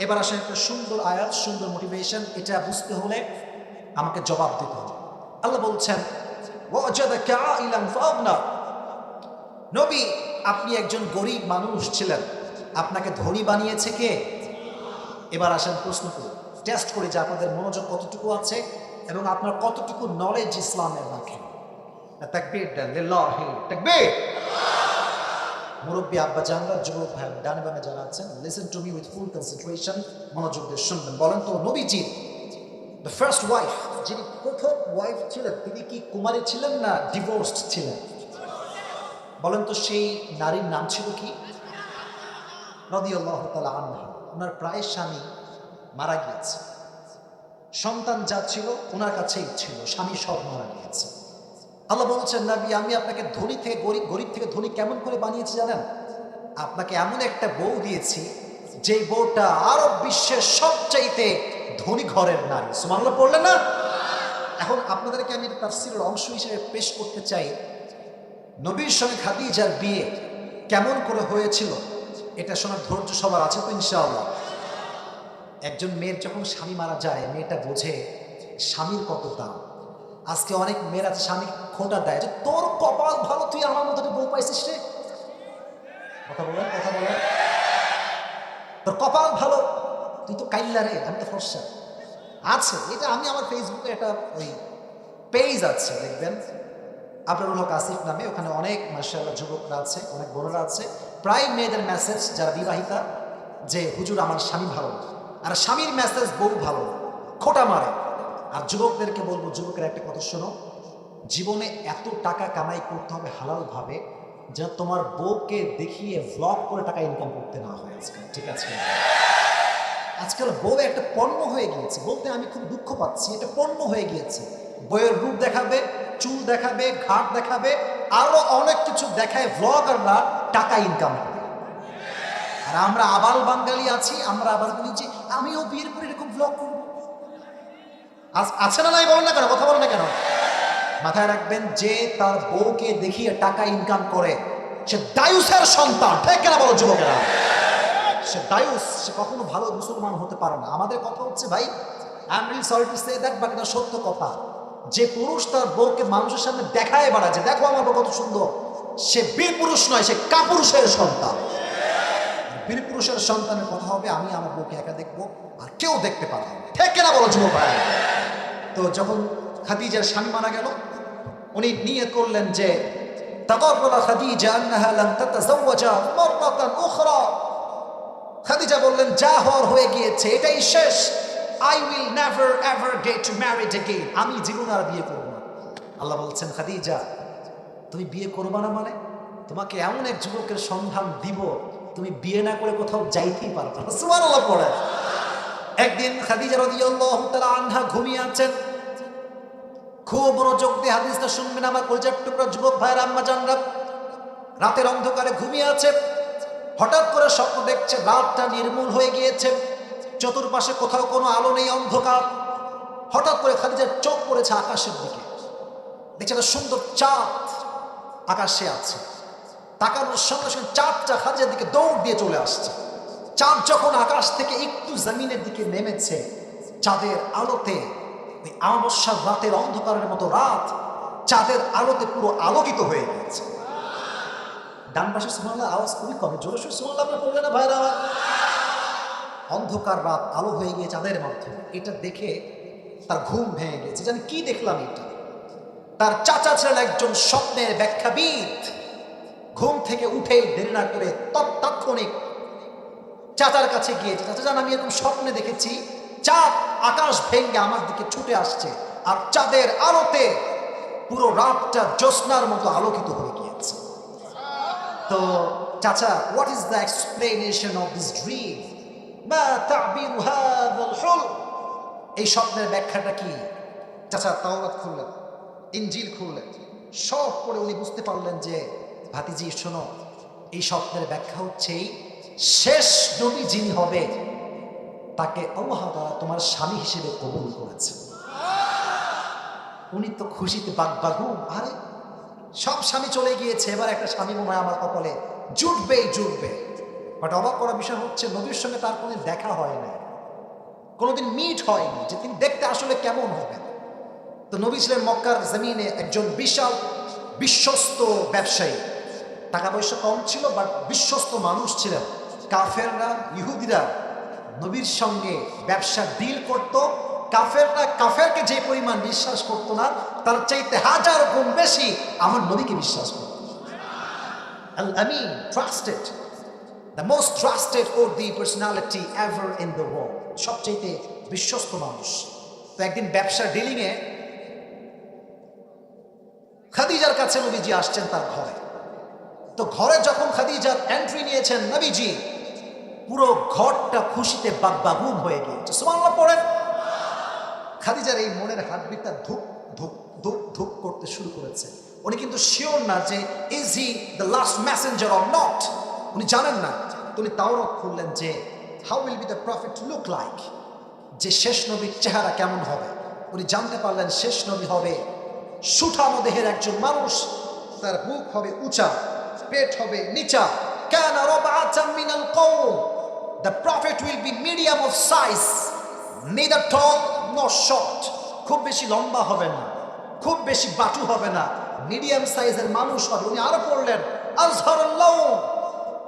এবার আসেন একটা সুন্দর আয়াত, সুন্দর মোটিভেশন। এটা বুঝতে হলে আমাকে জবাব দিতে হবে। আল্লাহ বলছেন, ওয়াজাদাকা আইলান ফাআগনা। নবী, আপনি একজন গরিব মানুষ ছিলেন, আপনাকে ধনী বানিয়েছে কে? এবার আসেন প্রশ্ন করি, টেস্ট করি যে আপনাদের মনোযোগ কতটুকু আছে এবং আপনার কতটুকু নলেজ ইসলামের রাখেন। তাকবীর দেন, লিল্লাহি তাকবীর। মুরব্বী আব্বা জানরা, যুবক ভাই ডানে বামে যারা আছেন, listen to me with full concentration, মনোযোগ দিয়ে শুনবেন। বলেন তো, নবীজি দ্য ফার্স্ট ওয়াইফ, যিনি প্রথম ওয়াইফ ছিলেন, তিনি কি কুমারী ছিলেন না ডিভোর্সড ছিলেন? বলেন তো, সেই নারীর নাম ছিল কি? রাদিয়াল্লাহু তাআলা আনহা। ওনার প্রায় স্বামী মারা গিয়েছে, সন্তান যা ছিল ওনার কাছেই ছিল, স্বামী সব মারা গিয়েছে। আল্লাহ বলছেন, নবী আমি আপনাকে ধনী থেকে গরিব, গরিব থেকে ধনী কেমন করে বানিয়েছি জানেন? আপনাকে এমন একটা বউ দিয়েছি যে বউটা আরব বিশ্বের সবচাইতে ধনী ঘরের নারী। সুবহানাল্লাহ পড়লেন না? এখন আপনাদেরকে আমি তাফসীরের অংশ হিসেবে পেশ করতে চাই নবীর সঙ্গে খাদিজার বিয়ে কেমন করে হয়েছিল। এটা শোনার ধৈর্য সবার আছে তো ইনশাআল্লাহ? একজন মেয়ের যখন স্বামী মারা যায় মেয়েটা বোঝে স্বামীর কত দাম। আজকে অনেক মেয়েরা স্বামী খোঁটা দেয় যে তোর কপাল ভালো, তুই আমার মতো বউ পাইছিস রে। কথা বলেন, কথা বলেন, তোর কপাল ভালো, তুই তো কাইল্লা রে, আমি তো ফর্সা। আছে এটা, আমি আমার ফেসবুকে একটা ওই পেজ আছে দেখবেন আবরারুল হক আসিফ নামে, ওখানে অনেক মাশাআল্লাহ যুবকরা আছে, অনেক বোনেরা আছে, প্রায় মেয়েদের মেসেজ যারা বিবাহিতা যে হুজুর আমার স্বামী ভালো, আর স্বামীর মেসেজ বউ ভালো, খোটা মারে। আর যুবকদেরকে বলবো, যুবকের একটা কথা শোনো, জীবনে এত টাকা কামাই করতে হবে হালাল ভাবে যেন তোমার বউকে দেখিয়ে ভ্লগ করে টাকা ইনকাম করতে না হয় আজকাল, ঠিক আছে? আজকাল বউ একটা পণ্য হয়ে গিয়েছে, বলতে আমি খুব দুঃখ পাচ্ছি, এটা পণ্য হয়ে গিয়েছে। বইয়ের রূপ দেখাবে, চুল দেখাবে, ঘাট দেখাবে, আরো অনেক কিছু দেখায় ভ্লগাররা টাকা ইনকাম করে। আর আমরা আবাল বাঙালি আছি, আমরা আবার বলি যে আমিও বিয়ের পরে এরকম ভ্লগ করব। আছে না নাই বলেন না কেন, কথা বলেন না কেন? মাথায় রাখবেন, যে তার বউকে দেখিয়ে টাকা ইনকাম করে সে দায়ুসের সন্তান, ঠিক কেনা বলো যুবকেরা? সে দায়ুস, সে কখনো ভালো মুসলমান হতে পারে না। আমাদের কথা হচ্ছে ভাই, I am really sorry to say that, but এটা সত্য কথা। যে পুরুষ তার বউকে মানুষের সামনে দেখায় বেড়ায় যে দেখো আমার বউ কত সুন্দর, সে বীর পুরুষ নয়, সে কাপুরুষের সন্তান। বীর পুরুষের সন্তানের কথা হবে আমি আমার বউকে একা দেখবো আর কেউ দেখতে পারবে না, ঠিক কেনা বলো যুবক ভাই? তো যখন খাদিজার স্বামী মারা গেল, উনি নিয়ত করলেন যে তাকাররাবা খাদিজা আন্নাহা লান তাতাযাওয়াজা মাররাতান উখরা। খাদিজা বললেন যা হওয়ার হয়ে গিয়েছে, এটাই শেষ। I will never ever get married again. আমি জীবনে আর বিয়ে করব না। আল্লাহ বলছেন, খাদিজা তুমি বিয়ে করবা না মানে তোমাকে এমন এক যুবকের সন্ধান দিব তুমি বিয়ে না করে কোথাও যাইতেই পারবে না। সুবহানাল্লাহ পড়ে। একদিন খাদিজা রাদিয়াল্লাহু তাআলা আনহা ঘুমিয়ে আছেন, খুব মনোযোগ দিয়ে হাদিসটা শুনবেন আমার কলিজার টুকরা যুবক ভাইয়ের আম্মা জানরা। রাতের অন্ধকারে ঘুমিয়ে আছে, হঠাৎ করে স্বপ্ন দেখছে রাতটা নির্মূল হয়ে গিয়েছে, চতুর্পাশে কোথাও কোনো আলো নেই, অন্ধকার। হঠাৎ করে খাদিজার চোখ পড়েছে আকাশের দিকে, দেখছে একটা সুন্দর চাঁদ আকাশে আছে। তাকানোর সঙ্গে সঙ্গে চাঁদটা খাদিজার দিকে দৌড় দিয়ে চলে আসছে। চাঁদ যখন আকাশ থেকে একটু জমিনের দিকে নেমেছে, চাঁদের আলোতে ওই অমাবস্যার রাতের অন্ধকারের মতো রাত চাঁদের আলোতে পুরো আলোকিত হয়ে গিয়েছে। ডান পাশে সুবহানাল্লাহ আওয়াজ খুবই কম, জোরে সোরে সুবহানাল্লাহ আপনারা পড়লেন না ভাইরা? অন্ধকার রাত আলো হয়ে গিয়ে চাঁদের মাধ্যমে, এটা দেখে তার ঘুম ভেঙে গেছে। জানি কি দেখলাম এটা? তার চাচা ছিলেন একজন স্বপ্নের ব্যাখ্যাবিদ। ঘুম থেকে উঠেই দেরি না করে তৎক্ষণিক চাচার কাছে গিয়েছে, চাচা জান আমি এরকম স্বপ্নে দেখেছি চাঁদ আকাশ ভেঙে আমার দিকে ছুটে আসছে আর চাঁদের আলোতে পুরো রাতটা জ্যোৎস্নার মতো আলোকিত হয়ে গিয়েছে। তো চাচা, what is the explanation of this dream? মা তা'বিরু হাযাল হুলম? এই স্বপ্নের ব্যাখ্যাটা কি? চাচা তাওরাত খুললেন, ইনজিল খুললেন, সব পড়ে উনি বুঝতে পারলেন যে ভাতিজি শোনো, এই স্বপ্নের ব্যাখ্যা হচ্ছে শেষ নবী যিনি হবে তাকে আল্লাহ তাআলা তোমার স্বামী হিসেবে কবুল করেছে। উনি তো খুশিতে বাগবাগুম, আরে সব স্বামী চলে গিয়েছে, এবার একটা স্বামী মনে হয় আমার কপালে জুটবেই জুটবে। বাট অবাক করার বিষয় হচ্ছে নবীর সঙ্গে তার কোনো দেখা হয় না, কোনোদিন মিট হয়নি যে তিনি দেখতে আসলে কেমন হবেন। তো নবী ছিলেন মক্কার জমিনে একজন বিশাল বিশ্বস্ত ব্যবসায়ী, টাকা পয়সা কম ছিল বাট বিশ্বস্ত মানুষ ছিলেন। কাফেররা, ইহুদিরা নবীর সঙ্গে ব্যবসা ডিল করত। কাফেররা কাফেরকে যে পরিমাণ বিশ্বাস করতো না তার চাইতে হাজার গুণ বেশি আমার নবীকে বিশ্বাস করত। আল আমিন, trusted, the most trusted worthy personality ever in the world, সবচাইতে বিশ্বস্ত মানুষ। তো একদিন ব্যবসার ডিলিংয়ে খাদিজার কাছে নবীজি আসছেন তার ঘরে। তো ঘরে যখন খাদিজার এন্ট্রি নিয়েছেন নবীজি, পুরো ঘরটা খুশিতে বাগবাগুম হয়ে গিয়েছে। সুবহানাল্লাহ পড়েন। খাদিজার এই মনের হার্টবিটটা ধুক ধুক ধুক ধুক করতে শুরু করেছে। উনি কিন্তু শিওর না যে is he the last Messenger or not, উনি জানেন না। উনি তাওরাত খুললেন যে how will be the prophet look like, যে শেষ নবীর চেহারা কেমন হবে। উনি জানতে পারলেন শেষ নবী হবে সুঠানো দেহের একজন মানুষ, তার বুক হবে উঁচা, পেট হবে নিচা। কানা রাবআতাম মিনাল কওম, the prophet will be medium of size, neither tall nor short, খুব বেশি লম্বা হবে না, খুব বেশি বাটু হবে না, মিডিয়াম সাইজের মানুষ হবে। উনি আরো পড়লেন আজহারুল লাউন,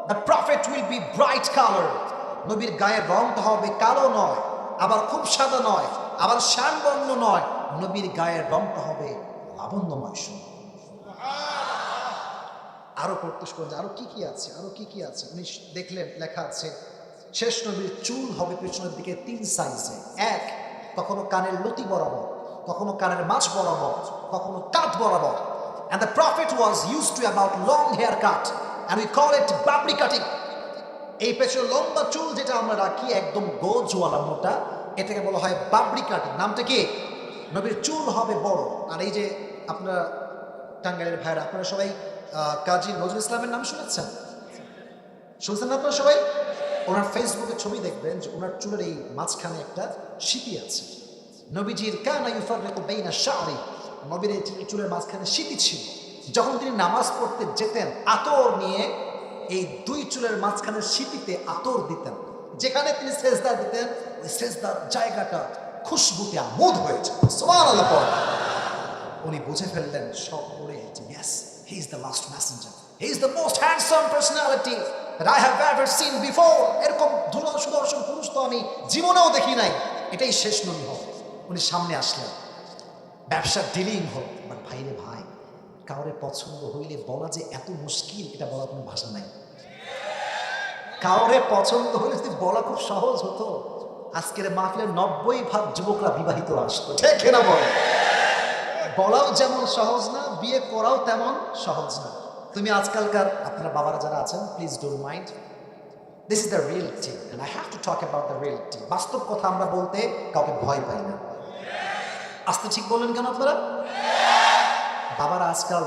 the prophet will be bright colour, নবীর গায়ের রংটা হবে কালো নয়, আবার খুব সাদা নয়, আবার শ্যামবর্ণ নয়, নবীর গায়ের রংটা হবে লাবণ্যময়। আরো পড়তে শুরু করলেন আরো কি কি আছে, আরো কি কি আছে। উনি দেখলেন লেখা আছে শেষ নবীর চুল হবে পেছনের দিকে 3 সাইজে, এক, কখনো কানের লতি বরাবর, কখনো কানের মাছ বরাবর, কখনো কাঁধ বরাবর। And the prophet was used to about long haircut and we call it babri cutting. এই পেছনে লম্বা চুল যেটা আমরা রাখি একদম গোজওয়ালা মোটা, এটাকে বলা হয় বাবরি কাটিং। নামটা কি? নবীর চুল হবে বড়। আর এই যে আপনারা টাঙ্গাইলের ভাইরা, আপনারা সবাই কাজী নজরুল ইসলামের নাম শুনেছেন? শুনছেন না আপনারা সবাই? ওনার ফেসবুকে ছবি দেখবেন যে ওনার চুলের এই মাঝখানে একটা সিঁথি আছে। নবীজির কানা ইউফাররিকু বাইনা শা'রি, নবীর এই চুলের মাঝখানে সিঁথি ছিল। যখন তিনি নামাজ পড়তে যেতেন আতর নিয়ে এই 2 চুলের মাঝখানে সিঁথিতে আতর দিতেন। যেখানে তিনি সেজদা দিতেন ওই সেজদার জায়গাটা খুশবুতে আমোদ হয়েছে। সুবহানাল্লাহ। উনি বুঝে ফেললেন সব পড়ে যে yes, he is the last Messenger, he is the most handsome personality that I have ever seen before. এরকম সুদর্শন পুরুষ তো আমি জীবনেও দেখি নাই, এটাই শেষ নবী হবে। উনি সামনে আসলেন, ব্যবসার ডিলিং হোক। বাট ভাইরে ভাই, কাউরে পছন্দ হইলে বলা যে এত মুশকিল, এটা বলার কোনো ভাষা নাই। কাউরে পছন্দ হইলে যদি বলা খুব সহজ হতো, আজকের মাহফিলে 90% যুবকরা বিবাহিত আসতো, ঠিক না? বলাও যেমন সহজ না, বিয়ে করাও তেমন সহজ না। তুমি আজকালকার আপনারা বাবারা যারা আছেন, please don't mind, this is the reality and I have to talk about the reality. বাস্তব কথা আমরা বলতে কাউকে ভয় পাই না। আস্তে ঠিক বললেন কেন আপনারা? বাবারা আজকাল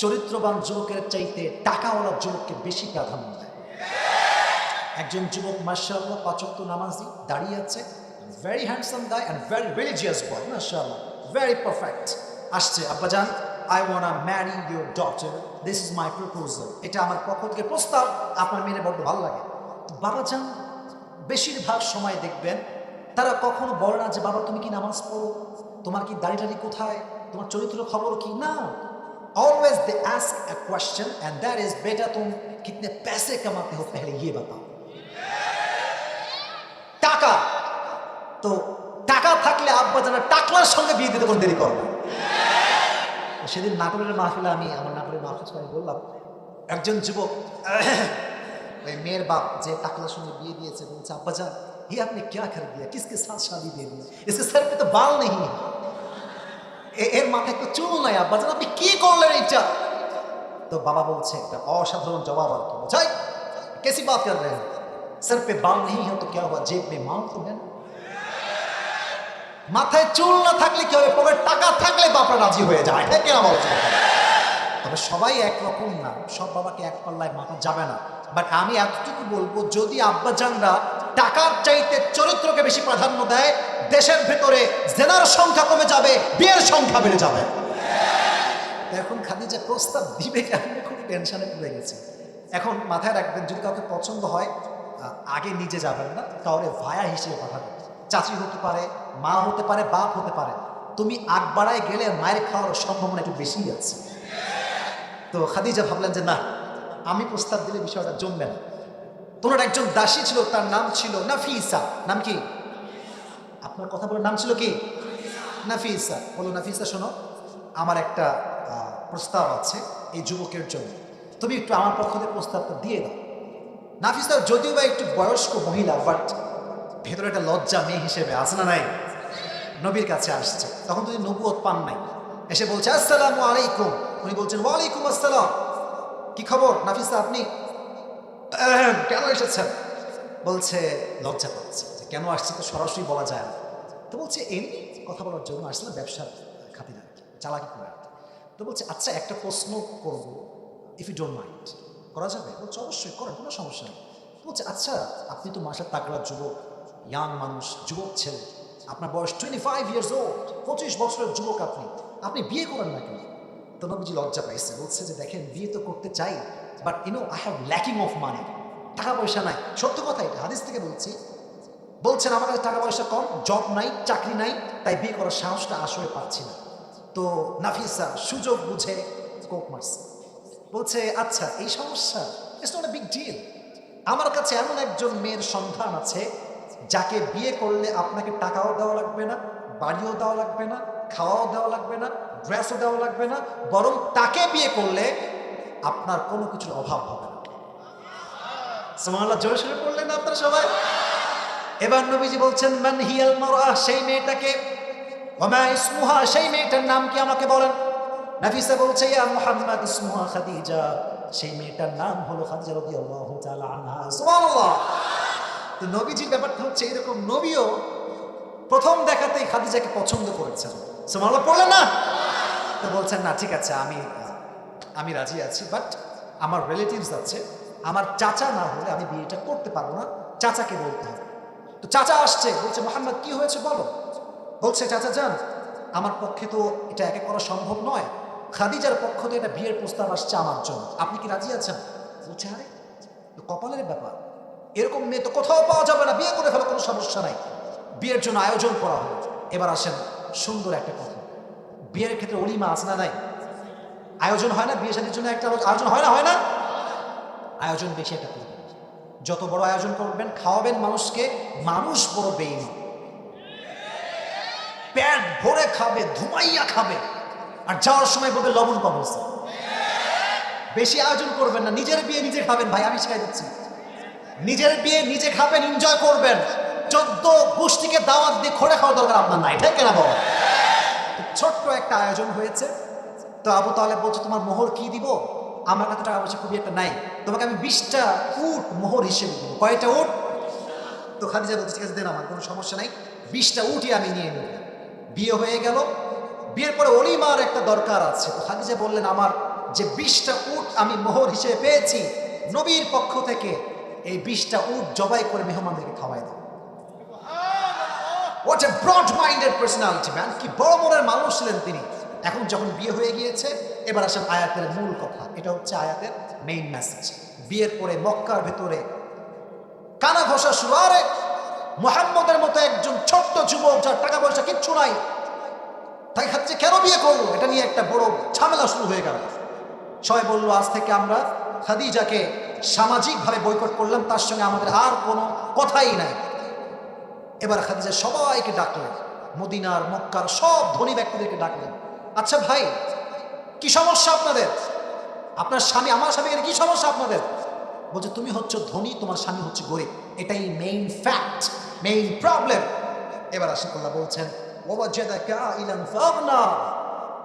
চরিত্রবান যুবকের চাইতে টাকাওয়ালা যুবককে বেশি প্রাধান্য দেয়। একজন যুবক মাশাআল্লাহ 5 ওয়াক্ত নামাজি, দাঁড়িয়ে আছে, very handsome guy and very religious boy, মাশাআল্লাহ, ভেরি পারফেক্ট। আসছে, আব্বাজান I want to marry your daughter, this is my proposal, এটা আমার পক্ষ থেকে প্রস্তাব, আপনার মেয়ে বড্ড ভালো লাগে। বাবাজান বেশিরভাগ সময় দেখবেন তারা কখনো বলে না যে বাবা তুমি কি নামাজ পড়ো, তোমার কি দাড়ি টাড়ি কোথায়, তোমার চরিত্র খবর কি, না। Always they ask a question and that is बेटा तुम कितने पैसे कमाते हो पहले ये बताओ। টাকা, তো টাকা থাকলে আব্বাজানের টাকলার সঙ্গে বিয়ে দিতে কোনো দেরি করবে না। সেদিন নাটোরের মাহফিলে আমি আমার নাটোরের মাহফিল বললাম, একজন যুবক ওই মেয়ের বাপ যে টাকলার সঙ্গে বিয়ে দিয়েছে বলছে আব্বাজান ये आपने क्या कर दिया, किसके साथ शादी दे दी, इसके सर पे तो बाल नहीं है, এর মাথায় তো চুল নাই, আব্বাজান আপনি কি করলেন এটা? তো বাবা বলছে একটা অসাধারণ জবাব আর কি, বুঝাই कैसी बात कर रहे हैं, सर पे बाल नहीं है तो क्या हुआ, जेब में माल तो है। মাথায় চুল না থাকলে কি হবে, পকেটে টাকা থাকলে বাপরা রাজি হয়ে যায়, ঠিক না বলছে? তবে সবাই একরকম না, সব বাবাকে এক পাল্লায় মাপা যাবে না। বাট আমি এতটুকু বলবো, যদি আব্বাজানরা টাকার চাইতে চরিত্রকে বেশি প্রাধান্য দেয়, দেশের ভেতরে জেনার সংখ্যা কমে যাবে, বিয়ের সংখ্যা বেড়ে যাবে। এখন খাদিজা প্রস্তাব দিবে কেন, খুব টেনশনে পড়ে গেছে। এখন মাথায় রাখবেন, যদি কাউকে পছন্দ হয় আগে নিজে যাবেন না, কাউরে ভায়া হিসেবে পাঠাবেন। চাচি হতে পারে, মা হতে পারে, বাপ হতে পারে। তুমি আগ বাড়ায় গেলে মায়ের খাওয়ার সম্ভাবনা একটু বেশি আছে। তো খাদিজা ভাবলেন যে না, আমি প্রস্তাব দিলে বিষয়টা জমবে না। তোমার একজন দাসী ছিল, তার নাম ছিল নাফিসা। নাম কি? আপনার কথা বলে নাম ছিল কি? নাফিসা। বলো নাফিসা, শোনো, আমার একটা প্রস্তাব আছে এই যুবকের জন্য, তুমি একটু আমার পক্ষ থেকে প্রস্তাবটা দিয়ে দাও। নাফিসা যদিও বা একটু বয়স্ক মহিলা, বাট ভেতরে একটা লজ্জা মেয়ে হিসেবে আছে না নাই? নবীর কাছে আসছে, তখন তুমি নবুয়ত পান নাই, এসে বলছে আসসালামু আলাইকুম। উনি বলছেন ওয়ালাইকুম আসসালাম। কি খবর নাফিসা, আপনি কেন এসেছেন? বলছে লজ্জা পাচ্ছে, কেন আসছে তো সরাসরি বলা যায় না। তো বলছে এমনি কথা বলার জন্য আসলে ব্যবসার খাতিরে আর কি, চালাকি করে আর কি। তো বলছে আচ্ছা একটা প্রশ্ন করব, ইফ ইউ ডোন্ট মাইন্ড, করা যাবে? বলছে অবশ্যই করেন, কোনো সমস্যা নেই। তো বলছে আচ্ছা আপনি তো মাসের তাগড়া যুবক, ইয়াং মানুষ, যুবক ছেলে, আপনার বয়স 25 ইয়ার্স ওল্ড, 25 বছরের যুবক, আপনি আপনি বিয়ে করেন না কেন? তো নবীজি লজ্জা পাইছে, বলছে যে দেখেন বিয়ে তো করতে চাই, but I have lacking of money, টাকা পয়সা নাই। সত্য কথা, এটা হাদিস থেকে বলছি। বলছেন আমার কাছে টাকা পয়সা কম, জব নাই, চাকরি নাই, তাই বিয়ে করার সাহসটা আসলে পাচ্ছি না। তো নাফিসা সুযোগ বুঝে কোক মারছে, বলছে আচ্ছা এই সমস্যা, it's not a big deal. আমার কাছে এমন একজন মেয়ের সন্ধান আছে যাকে বিয়ে করলে আপনাকে টাকাও দেওয়া লাগবে না, বাড়িও দেওয়া লাগবে না, খাওয়াও দেওয়া লাগবে না, ড্রেসও দেওয়া লাগবে না, বরং তাকে বিয়ে করলে আপনার কোনো কিছুর অভাব হবে না। সুবহানাল্লাহ, জোরে সোরে পড়লেন না আপনারা সবাই? এবার নবীজি বলছেন মান হিয়াল মারআহ, সেই মেয়েটাকে, ওয়া মা ইসমুহা, সেই মেয়েটার নাম কি আমাকে বলেন। নাফিসা বলছে ইয়া মুহাম্মদ ইসমুহা খাদিজা, সেই মেয়েটার নাম হলো খাদিজা রাদিয়াল্লাহু তাআলা আনহা। সুবহানাল্লাহ। তো নবীজির ব্যাপারটা হচ্ছে এরকম, নবীও প্রথম দেখাতেই খাদিজাকে পছন্দ করেছেন। সুবহানাল্লাহ পড়লেন না? তো বলছেন না ঠিক আছে, আমি রাজি আছি, বাট আমার রিলেটিভস আছে, আমার চাচা না হলে আমি বিয়েটা করতে পারবো না, চাচাকে বলতে হবে। তো চাচা আসছে, বলছে মোহাম্মদ কি হয়েছে বলো। বলছে চাচা যান, আমার পক্ষে তো এটা একা করা সম্ভব নয়, খাদিজার পক্ষ থেকে এটা বিয়ের প্রস্তাব আসছে আমার জন্য, আপনি কি রাজি আছেন? বলছে আরে তো কপালের ব্যাপার, এরকম মেয়ে তো কোথাও পাওয়া যাবে না, বিয়ে করে ফেলো, কোনো সমস্যা নাই, বিয়ের জন্য আয়োজন করা হবে। এবার আসেন সুন্দর একটা কথা, বিয়ের ক্ষেত্রে অলিমা আছে না নাই? আয়োজন হয় না বিয়ে শাদীর জন্য? একটা আয়োজন হয় না, হয় না? আয়োজন বেশি একটা করবেন, যত বড় আয়োজন করবেন, খাওয়াবেন মানুষকে, মানুষ বড় বেইমান, পেট ভরে খাবে, ধুমাইয়া খাবে, আর যাওয়ার সময় বলবে লবণ কম হচ্ছে। বেশি আয়োজন করবেন না, নিজের বিয়ে নিজে খাবেন ভাই, আমি শিখাই দিচ্ছি। নিজের বিয়ে নিজে খাবেন, এনজয় করবেন, 14 গোষ্ঠীকে দাওয়াত দিয়ে খোঁড়ে খাওয়া দরকার আপনার নাই, ঠিক না বাবা? ছোট্ট একটা আয়োজন হয়েছে। তো আবু তালেব বলছে তোমার মোহর কি দিব? আমার কাছে টাকা পয়সা খুবই একটা নাই, তোমাকে আমি 20টা উট মোহর হিসেবে দেবো। কয়টা উট? তো খাদিজা বলছে ঠিক আছে দেন, আমার কোনো সমস্যা নাই, 20টা উটই আমি নিয়ে নেব। বিয়ে হয়ে গেল, বিয়ের পরে অলিমার একটা দরকার আছে। তো খাদিজা বললেন আমার যে 20টা উট আমি মোহর হিসেবে পেয়েছি নবীর পক্ষ থেকে, এই 20টা উট জবাই করে মেহমানদেরকে খাওয়াই দাও। What a broad minded personality man, কি বড় মনের মানুষ ছিলেন তিনি। এখন যখন বিয়ে হয়ে গিয়েছে, এবার আসেন আয়াতের মূল কথা, এটা হচ্ছে আয়াতের মেইন মেসেজ। বিয়ের পরে মক্কার ভেতরে কানা ঘষা শুরু। আরে মুহাম্মদের মতো একজন ছোট্ট যুবক যার টাকা পয়সা কিচ্ছু নাই, তাই খাচ্ছে কেন বিয়ে করবো, এটা নিয়ে একটা বড় ঝামেলা শুরু হয়ে গেল। সবাই বললো আজ থেকে আমরা খাদিজাকে সামাজিকভাবে বয়কট করলাম, তার সঙ্গে আমাদের আর কোনো কথাই নাই। এবার খাদিজা সবাইকে ডাকলেন, মদিনার মক্কার সব ধনী ব্যক্তিদেরকে ডাকলেন, আচ্ছা ভাই কি সমস্যা আপনাদের, আপনার স্বামী, আমার স্বামী, এর কি সমস্যা আপনাদের? বলছে তুমি হচ্ছে ধনী, তোমার স্বামী হচ্ছে গরিব, এটাই মেইন ফ্যাক্ট, মেইন প্রবলেম। এবার আসেন আল্লাহ বলছেন ওয়াজাদাকা আইলান ফাগনা,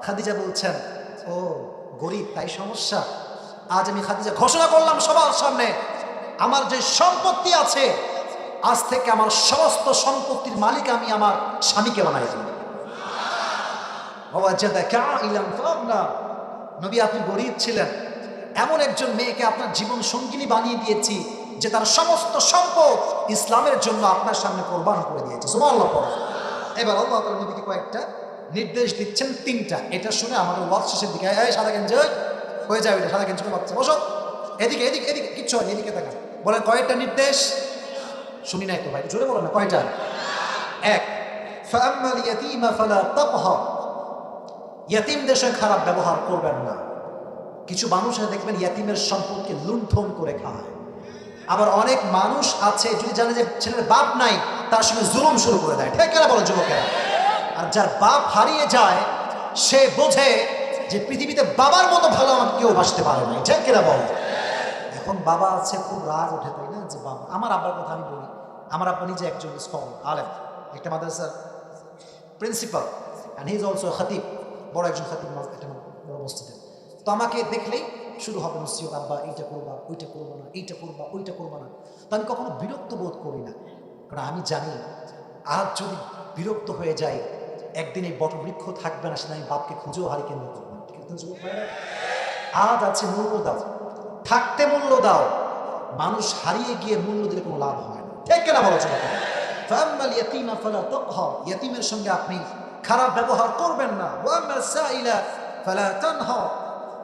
খাদিজা বলছেন ও গরিব তাই সমস্যা। আজ আমি খাদিজা ঘোষণা করলাম সবার সামনে, আমার যে সম্পত্তি আছে আজ থেকে আমার সমস্ত সম্পত্তির মালিক আমি আমার স্বামীকে বানাই দেব। ওয়াজাদাকা আইলান ফাগনা, নবী আপনি গরিব ছিলেন, এমন একজন মেয়েকে আপনার জীবন সঙ্গিনী বানিয়ে দিয়েছি যে তার সমস্ত সম্পদ ইসলামের জন্য আপনার সামনে কোরবান করে দিয়েছে। সুবহানাল্লাহ পড়া। এবার আল্লাহ তাআলা নবীকে কয়েকটা নির্দেশ দিচ্ছেন, 3টা। এটা শুনে আমাদের ওয়াজ শেষের দিকে এই সাদা গেঞ্জি হয়ে যাবে, এটা সাদা গেঞ্জি বাচ্চা বসো, এদিকে এদিকে এদিকে, কিচ্ছু হয়নি, এদিকে তাকান। বলেন কয়েকটা নির্দেশ? শুনি নাই তো ভাই, জোরে বলেন না, কয়টা? 1, ফাআম্মাল ইয়াতীমা ফালা তাকহার, ইয়াতীমদের সঙ্গে খারাপ ব্যবহার করবেন না। কিছু মানুষ দেখবেন ইয়াতীমের সম্পদকে লুণ্ঠন করে খায়, আবার অনেক মানুষ আছে যদি জানে যে ছেলের বাপ নাই তার সঙ্গে জুলুম শুরু করে দেয়, ঠিক না বলে যুবকেরা? আর যার বাপ হারিয়ে যায় সে বোঝে যে পৃথিবীতে বাবার মতো ভালো আমাকে কেউ বাসতে পারে না, ঠিক কিনা বল? এখন বাবা আছে, খুব রাগ ওঠে, তাই না? যে বাবা, আমার আব্বার কথা আমি বলি, আমার আব্বা নিজে একজন স্কলার, আলেম, একটা মাদ্রাসার principal, and he is also খতিব, বড় একজন খতিব একটা বড় মসজিদে। তো আমাকে দেখলেই শুরু হবে নসিহত, আব্বা এইটা করবা, ওইটা করবা না, এইটা করবা, ওইটা করবা না। তো আমি কখনো বিরক্ত বোধ করি না, কারণ আমি জানি আজ যদি বিরক্ত হয়ে যায়, একদিন এই বটবৃক্ষ থাকবে না, সেটা আমি বাপকে খুঁজেও হারি কেন্দ্র করবো। আজ আছে মূল্য দাও, থাকতে মূল্য দাও। মানুষ হারিয়ে গিয়ে মূল্য দিলে কোনো লাভ হয় না, ঠিক কিনা বলো? ফাআম্মাল ইয়াতীমা ফালা তাকহার, ইয়াতীমের সঙ্গে আপনি খারাপ ব্যবহার করবেন না। ওয়া আম্মাস সাইলা ফালা তানহার,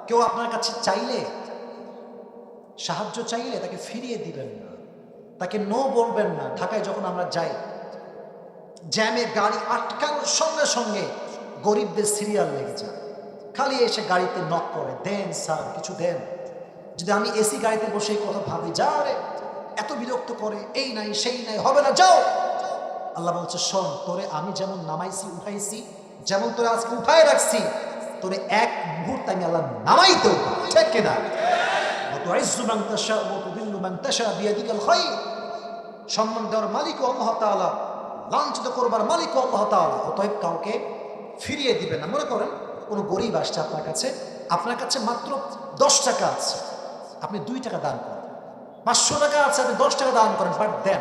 কেউ আপনার কাছে চাইলে, সাহায্য চাইলে তাকে ফিরিয়ে দিবেন না, তাকে নো বলবেন না। ঢাকায় যখন আমরা যাই, জ্যামে গাড়ি আটকানোর সঙ্গে সঙ্গে গরিবদের সিরিয়াল লেগে যায়, খালি এসে গাড়িতে নক করে, দেন স্যার কিছু দেন। যদি আমি এসি গাড়িতে বসে কথা ভাবি, যা রে এত বিরক্ত করে, এই নাই সেই নাই, হবে না, যাও। আল্লাহ বলছে, শোন, তোরে আমি যেমন নামাইছি উঠাইছি, যেমন তোরে আজকে উঠায় রাখছি, তোরে এক মুহূর্তে আমি আল্লাহ নামাইতেও, ঠিক কিনা? সম্মান দেওয়ার মালিকও আল্লাহ তাআলা, লাঞ্ছিত করবার মালিকও আল্লাহ তাআলা। অতএব কাউকে ফিরিয়ে দিবেন না। মনে করেন কোনো গরিব আসছে আপনার কাছে মাত্র 10 টাকা আছে, আপনি 2 টাকা দান করেন। 500 টাকা আছে, আপনি 10 টাকা দান করেন, বাট দেন,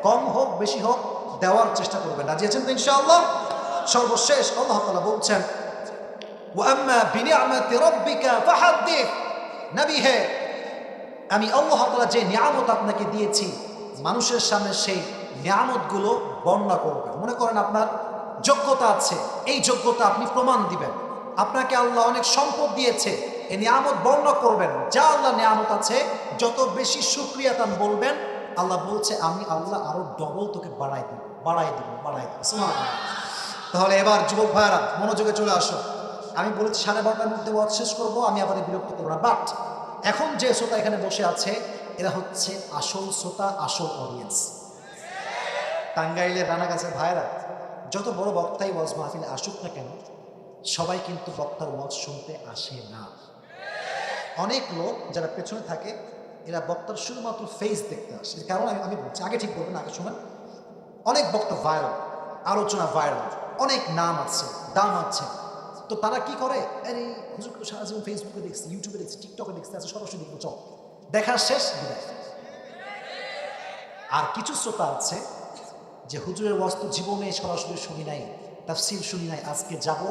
কম হোক বেশি হোক দেওয়ার চেষ্টা করবেন। রাজি আছেন তো ইনশাআল্লাহ? সর্বশেষ আল্লাহ তাআলা বলছেন, ওয়া আম্মা বিনিআমাতি রাব্বিকা ফাহাদ্দিস, নবী হে, আমি আল্লাহ তাআলা যে নিয়ামত আপনাকে দিয়েছি, মানুষের সামনে সেই নিয়ামতগুলো বর্ণনা করবেন। মনে করেন আপনার যোগ্যতা আছে, এই যোগ্যতা আপনি প্রমাণ দিবেন। আপনাকে আল্লাহ অনেক সম্পদ দিয়েছে, এই নিয়ামত বর্ণনা করবেন। যা আল্লাহ নিয়ামত আছে, যত বেশি শুকরিয়া তান বলবেন, আল্লাহ বলছে আমি আল্লাহ আরো ডবল তোকে বাড়াই দিব। সুবহানাল্লাহ। তাহলে এবার যুবক ভাইরা মনোযোগে চলে আসো। আমি বলেছি 12:30টার মধ্যে ওয়াজ শেষ করবো, আমি আপনাদের বিরক্ত করবো না। বাট এখন যে শ্রোতা এখানে বসে আছে, এরা হচ্ছে আসল শ্রোতা, আসল অডিয়েন্স। টাঙ্গাইলের রানাগাছের ভাইরা, যত বড় বক্তাই ওয়াজ মাহফিলে আসুক না কেন, সবাই কিন্তু বক্তার ওয়াজ শুনতে আসে না। অনেক লোক যারা পেছনে থাকে, এরা বক্তার শুধুমাত্র ফেস দেখতে আসে। কারণ আমি বলছি, আগে ঠিক বলবেন, আগে শোনেন। অনেক বক্তা ভাইরাল, আলোচনা ভাইরাল, অনেক নাম আছে, দাম আছে, তো তারা কি করে, আরে হুজুর তো সারা জীবন ফেসবুকে দেখছি, ইউটিউবে দেখছি, টিকটকে দেখছি, আছে সরাসরি দেখবো, চল, দেখা শেষ বিদায়। আর কিছু শ্রোতা আছে যে হুজুরের ওয়াজ তো জীবনে সরাসরি শুনি নাই, তাফসীর শুনি নাই, আজকে যাব,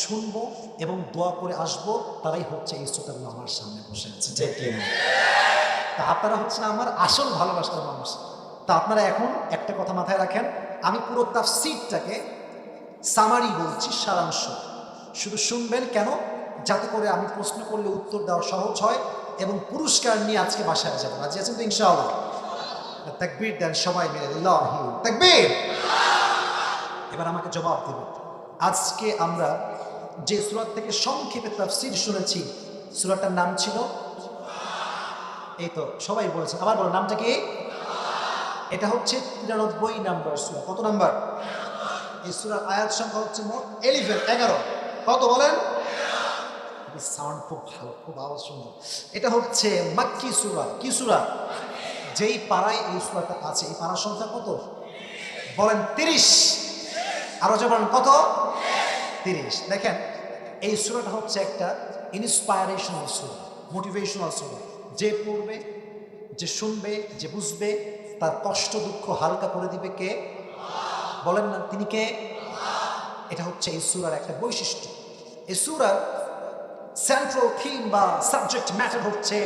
শুনবো এবং দোয়া করে আসবো, তারাই হচ্ছে এই শ্রোতাগুলো আমার সামনে বসে আছে। তা আপনারা হচ্ছেন আমার আসল ভালোবাসার মানুষ। তা আপনারা এখন একটা কথা মাথায় রাখেন, আমি পুরো তাফসীরটাকে সামারি বলছি, সারাংশ, শুধু শুনবেন। কেন? যাতে করে আমি প্রশ্ন করলে উত্তর দেওয়া সহজ হয় এবং পুরস্কার নিয়ে আজকে বাসায় যাবো। রাজি আছেন তো ইনশাআল্লাহ? তাকবীর দেন সবাই মিলে, আল্লাহু তাকবীর। এবার আমাকে জবাব দেবেন। আজকে আমরা যে সূরা থেকে সংক্ষেপে তাফসীর শুনেছি, সূরাটার নাম ছিল, এই তো সবাই বলেছেন, আবার বলো নামটা কি? এটা হচ্ছে 93 নাম্বার সূরা। কত নাম্বার? এই সূরার আয়াত সংখ্যা হচ্ছে মোট 11। কত বলেন? সাউন্ড খুব ভালো, খুব আওয়াজ সুন্দর। এটা হচ্ছে মাক্কি সূরা। কি সূরা? যেই পাড়ায় এই সূরাটা আছে, এই পাড়ার সংখ্যা কত বলেন? 30। আরো যেমন কত? 30। দেখেন, এই সূরাটা হচ্ছে একটা ইন্সপায়ারেশনাল সূরা, মোটিভেশনাল সূরা। যে পড়বে, যে শুনবে, যে বুঝবে, তার কষ্ট দুঃখ হালকা করে দিবে কে? বলেন না, তিনি কে? এটা হচ্ছে এই সূরার একটা বৈশিষ্ট্য। এই সূরার সেন্ট্রাল থিম বা সাবজেক্ট ম্যাটার হচ্ছে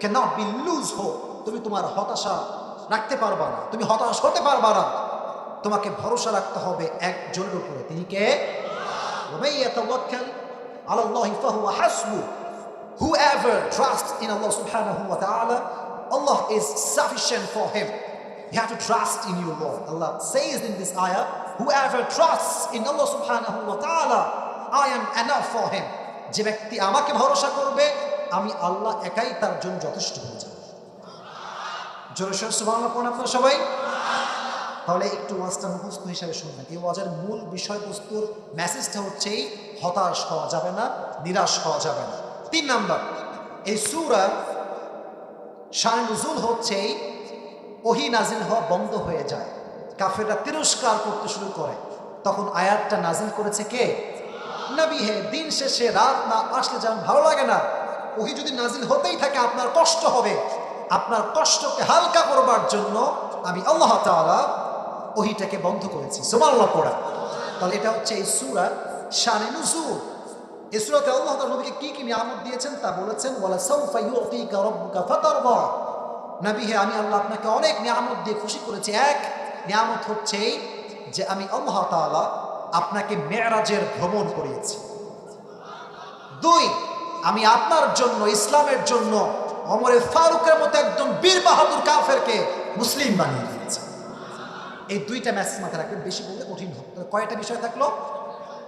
ক্যানট বি লুজ হোপ। তুমি তোমার হতাশা রাখতে পারবা না, তুমি হতাশ হতে পারবা না, তোমাকে ভরসা রাখতে হবে একজনের উপরে, তিনি কে? ওয়ামান ইয়াতাওয়াক্কাল আলাল্লাহি ফাহুয়া হাসবু। Whoever trusts in Allah subhanahu wa ta'ala, Allah is sufficient for him. You have to trust in your Lord. Allah says in this ayah, whoever trusts in Allah subhanahu wa ta'ala, I am enough for him. যে ব্যক্তি আমাকে ভরসা করবে, আমি আল্লাহ একাই তার জন্য যথেষ্ট হয়ে যাব। জোরে সোরে সুবহানাল্লাহ পড়ুন আপনারা সবাই। তাহলে একটু ওয়াজটা মুখস্থ হিসাবে শুনবেন। এই ওয়াজের মূল বিষয়বস্তুর মেসেজটা হচ্ছে হতাশ হওয়া যাবে না, নিরাশ হওয়া যাবে না। 3 নাম্বার, এই সূরার শান নুজুল হচ্ছে ওহী নাজিল হওয়া বন্ধ হয়ে যায়, কাফেররা তিরস্কার করতে শুরু করে, তখন আয়াতটা নাজিল করেছে কে? নবী হে। দিন শেষে রাত না আসলে যেমন ভালো লাগে না, ওহী যদি নাজিল হতেই থাকে আপনার কষ্ট হবে। আপনার কষ্টকে হালকা করবার জন্য আমি আল্লাহ তাআলা ওহিটাকে বন্ধ করেছি। সুবহানাল্লাহ পড়া। তাহলে এটা হচ্ছে এই সূরা শানে নুজুল। এই সূরাতে আল্লাহ তাআলা নবীকে কি কি নিয়ামত দিয়েছেন তা বলেছেন, ওয়ালা সাউফা ইউতিকা রাব্বুকা ফাতারদা। নবী হে, আমি আল্লাহ আপনাকে অনেক নিয়ামত দিয়ে খুশি করেছি। এক নিয়ামত হচ্ছে এই যে আমি আল্লাহ তাআলা আপনাকে মেরাজের ভ্রমণ করিয়েছি। দুই, আমি আপনার জন্য, ইসলামের জন্য ওমরে ফারুকের মতো একজন বীর বাহাদুর কাফেরকে মুসলিম বানিয়ে দিয়েছি। এই দুইটা মেসেজ মাথায় রাখবেন, বেশি বললে কঠিন হবে। কয়টা বিষয় থাকলো?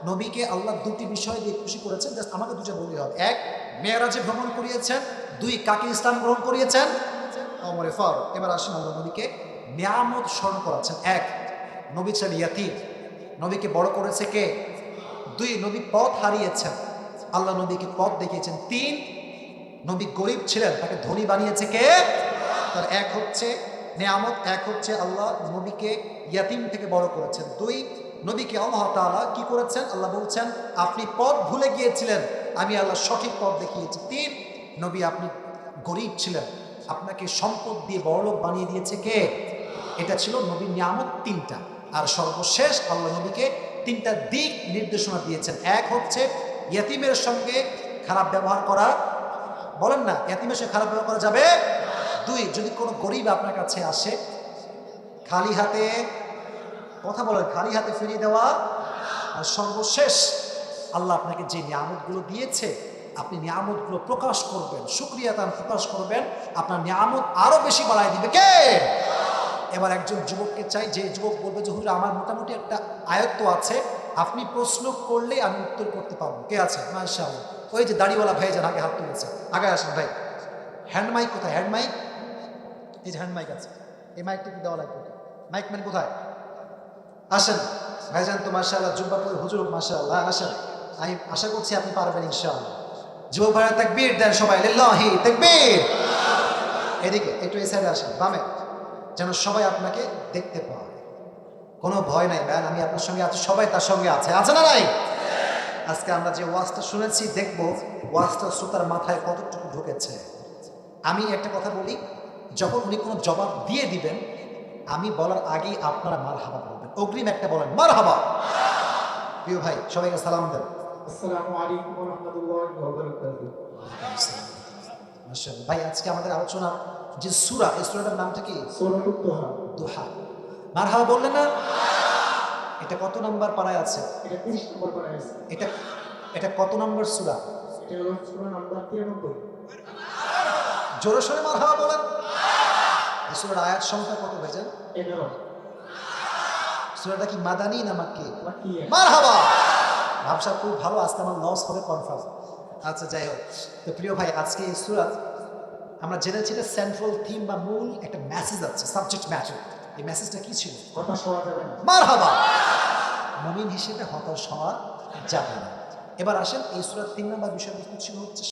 নবীকে আল্লাহ দুটি বিষয় দিয়ে খুশি করেছেন, জাস্ট আমাকে দুটো বললেই হবে। এক, মেরাজে ভ্রমণ করিয়েছেন। দুই, কাকে ইসলাম গ্রহণ করিয়েছেন? ওমরে ফারুক। এবার আসেন, আল্লাহ নবীকে নিয়ামত স্মরণ করাচ্ছেন। এক, নবী ছিলেন ইয়াতীম, নবীকে বড় করেছে কে? দুই, নবী পথ হারিয়েছেন, আল্লাহ নবীকে পথ দেখিয়েছেন। তিন, নবী গরিব ছিলেন, তাকে ধনী বানিয়েছে কে? তার এক হচ্ছে নিয়ামত, এক হচ্ছে আল্লাহ নবীকে ইয়াতীম থেকে বড় করেছেন। দুই, নবীকে আল্লাহ তাআলা কি করেছেন? আল্লাহ বলছেন আপনি পথ ভুলে গিয়েছিলেন, আমি আল্লাহ সঠিক পথ দেখিয়েছি। তিন, নবী আপনি গরিব ছিলেন, আপনাকে সম্পদ দিয়ে বড়লোক বানিয়ে দিয়েছে কে? এটা ছিল নবীর নিয়ামত তিনটা। আর সর্বশেষ আল্লাহ নবীকে তিনটা দিক নির্দেশনা দিয়েছেন। এক হচ্ছে ইয়াতীমের সঙ্গে খারাপ ব্যবহার করা, বলেন না ইয়াতীমের সঙ্গে খারাপ ব্যবহার করা যাবে। দুই, যদি কোনো গরিব আপনার কাছে আসে খালি হাতে, কথা বলেন, খালি হাতে ফিরিয়ে দেওয়া। আর সর্বশেষ আল্লাহ আপনাকে যে নিয়ামতগুলো দিয়েছে আপনি নিয়ামতগুলো প্রকাশ করবেন, শুকরিয়া তার প্রকাশ করবেন, আপনার নিয়ামত আরো বেশি বাড়ায় দিবে কে? এবার একজন যুবককে চাই, যে যুবক বলবে যে হুজুর আমার মোটামুটি একটা আয়ত্ত আছে, আপনি প্রশ্ন করলে আমি উত্তর করতে পারবো। কে আছে? মাশাআল্লাহ, ওই যে দাড়িওয়ালা ভাই যান আগে হাত তুলেছে, আগে আসেন ভাই। হ্যান্ড মাইক কোথায়? হ্যান্ড মাইক, এই যে হ্যান্ড মাইক আছে, এই মাইকটা কি দেওয়া লাগবে? মাইক ম্যান কোথায়? আসেন ভাইজান, তো মাশাআল্লাহ জুব্বা পরে হুজুর, মাশাআল্লাহ আসেন। আমি আশা করছি আপনি পারবেন ইনশাআল্লাহ। যুবক ভাইরা তাকবীর দেন সবাই, লিল্লাহি তাকবীর। এদিকে একটু এই সাইডে আসেন, বামে, যেন সবাই আপনাকে দেখতে পায়। কোনো ভয় নাই ম্যান, আমি আপনার সঙ্গে আছি, সবাই তার সঙ্গে আছে, আছে না নাই? আজকে আমরা যে ওয়াজটা শুনেছি, দেখবো ওয়াজটা শ্রোতার মাথায় কতটুকু ঢুকেছে। আমি একটা কথা বলি, যখন উনি কোনো জবাব দিয়ে দিবেন, আমি বলার আগেই আপনারা মারহাবা বলবেন, অগ্রিম একটা বলেন মারহাবা। প্রিয় ভাই সবাইকে সালাম দেন। আসসালামু আলাইকুম ওয়া রাহমাতুল্লাহি ওয়া বারাকাতুহু। মাশাআল্লাহ। ভাই আজকে আমাদের আলোচনা যে সূরা, এই সূরাটার নামটা কি? সূরাতুদ দুহা। দুহা। মারহাবা বললেন না? এটা কত নাম্বার পারায় আছে? এটা 30 নম্বর পারায় আছে। এটা কত নম্বর সূরা? এটা হলো সূরা নাম্বার 93। জোরে সোরে মারহাবা বলেন। এই সূরার আয়াত সংখ্যা কত ভাইজান? 11। সূরাটা কি মাদানী না মাক্কি? মাক্কিয়া। মারহাবা। ভাবসা খুব ভালো, আজকে আমার লস হবে কনফার্ম। আচ্ছা যাই হোক, তো প্রিয় ভাই আজকে এই সূরা আমরা জেনেছি যে সেন্ট্রাল থিম বা মূল একটা মেসেজ আছে, সাবজেক্ট ম্যাটার। এই মেসেজটা কি ছিল? হতাশ হওয়া যাবে না। মারহাবা। মুমিন হিসেবে হতাশ হওয়া যাবে না। এবার আসেন, এই সূরার 3 নম্বর বিষয়বস্তু ছিল হচ্ছে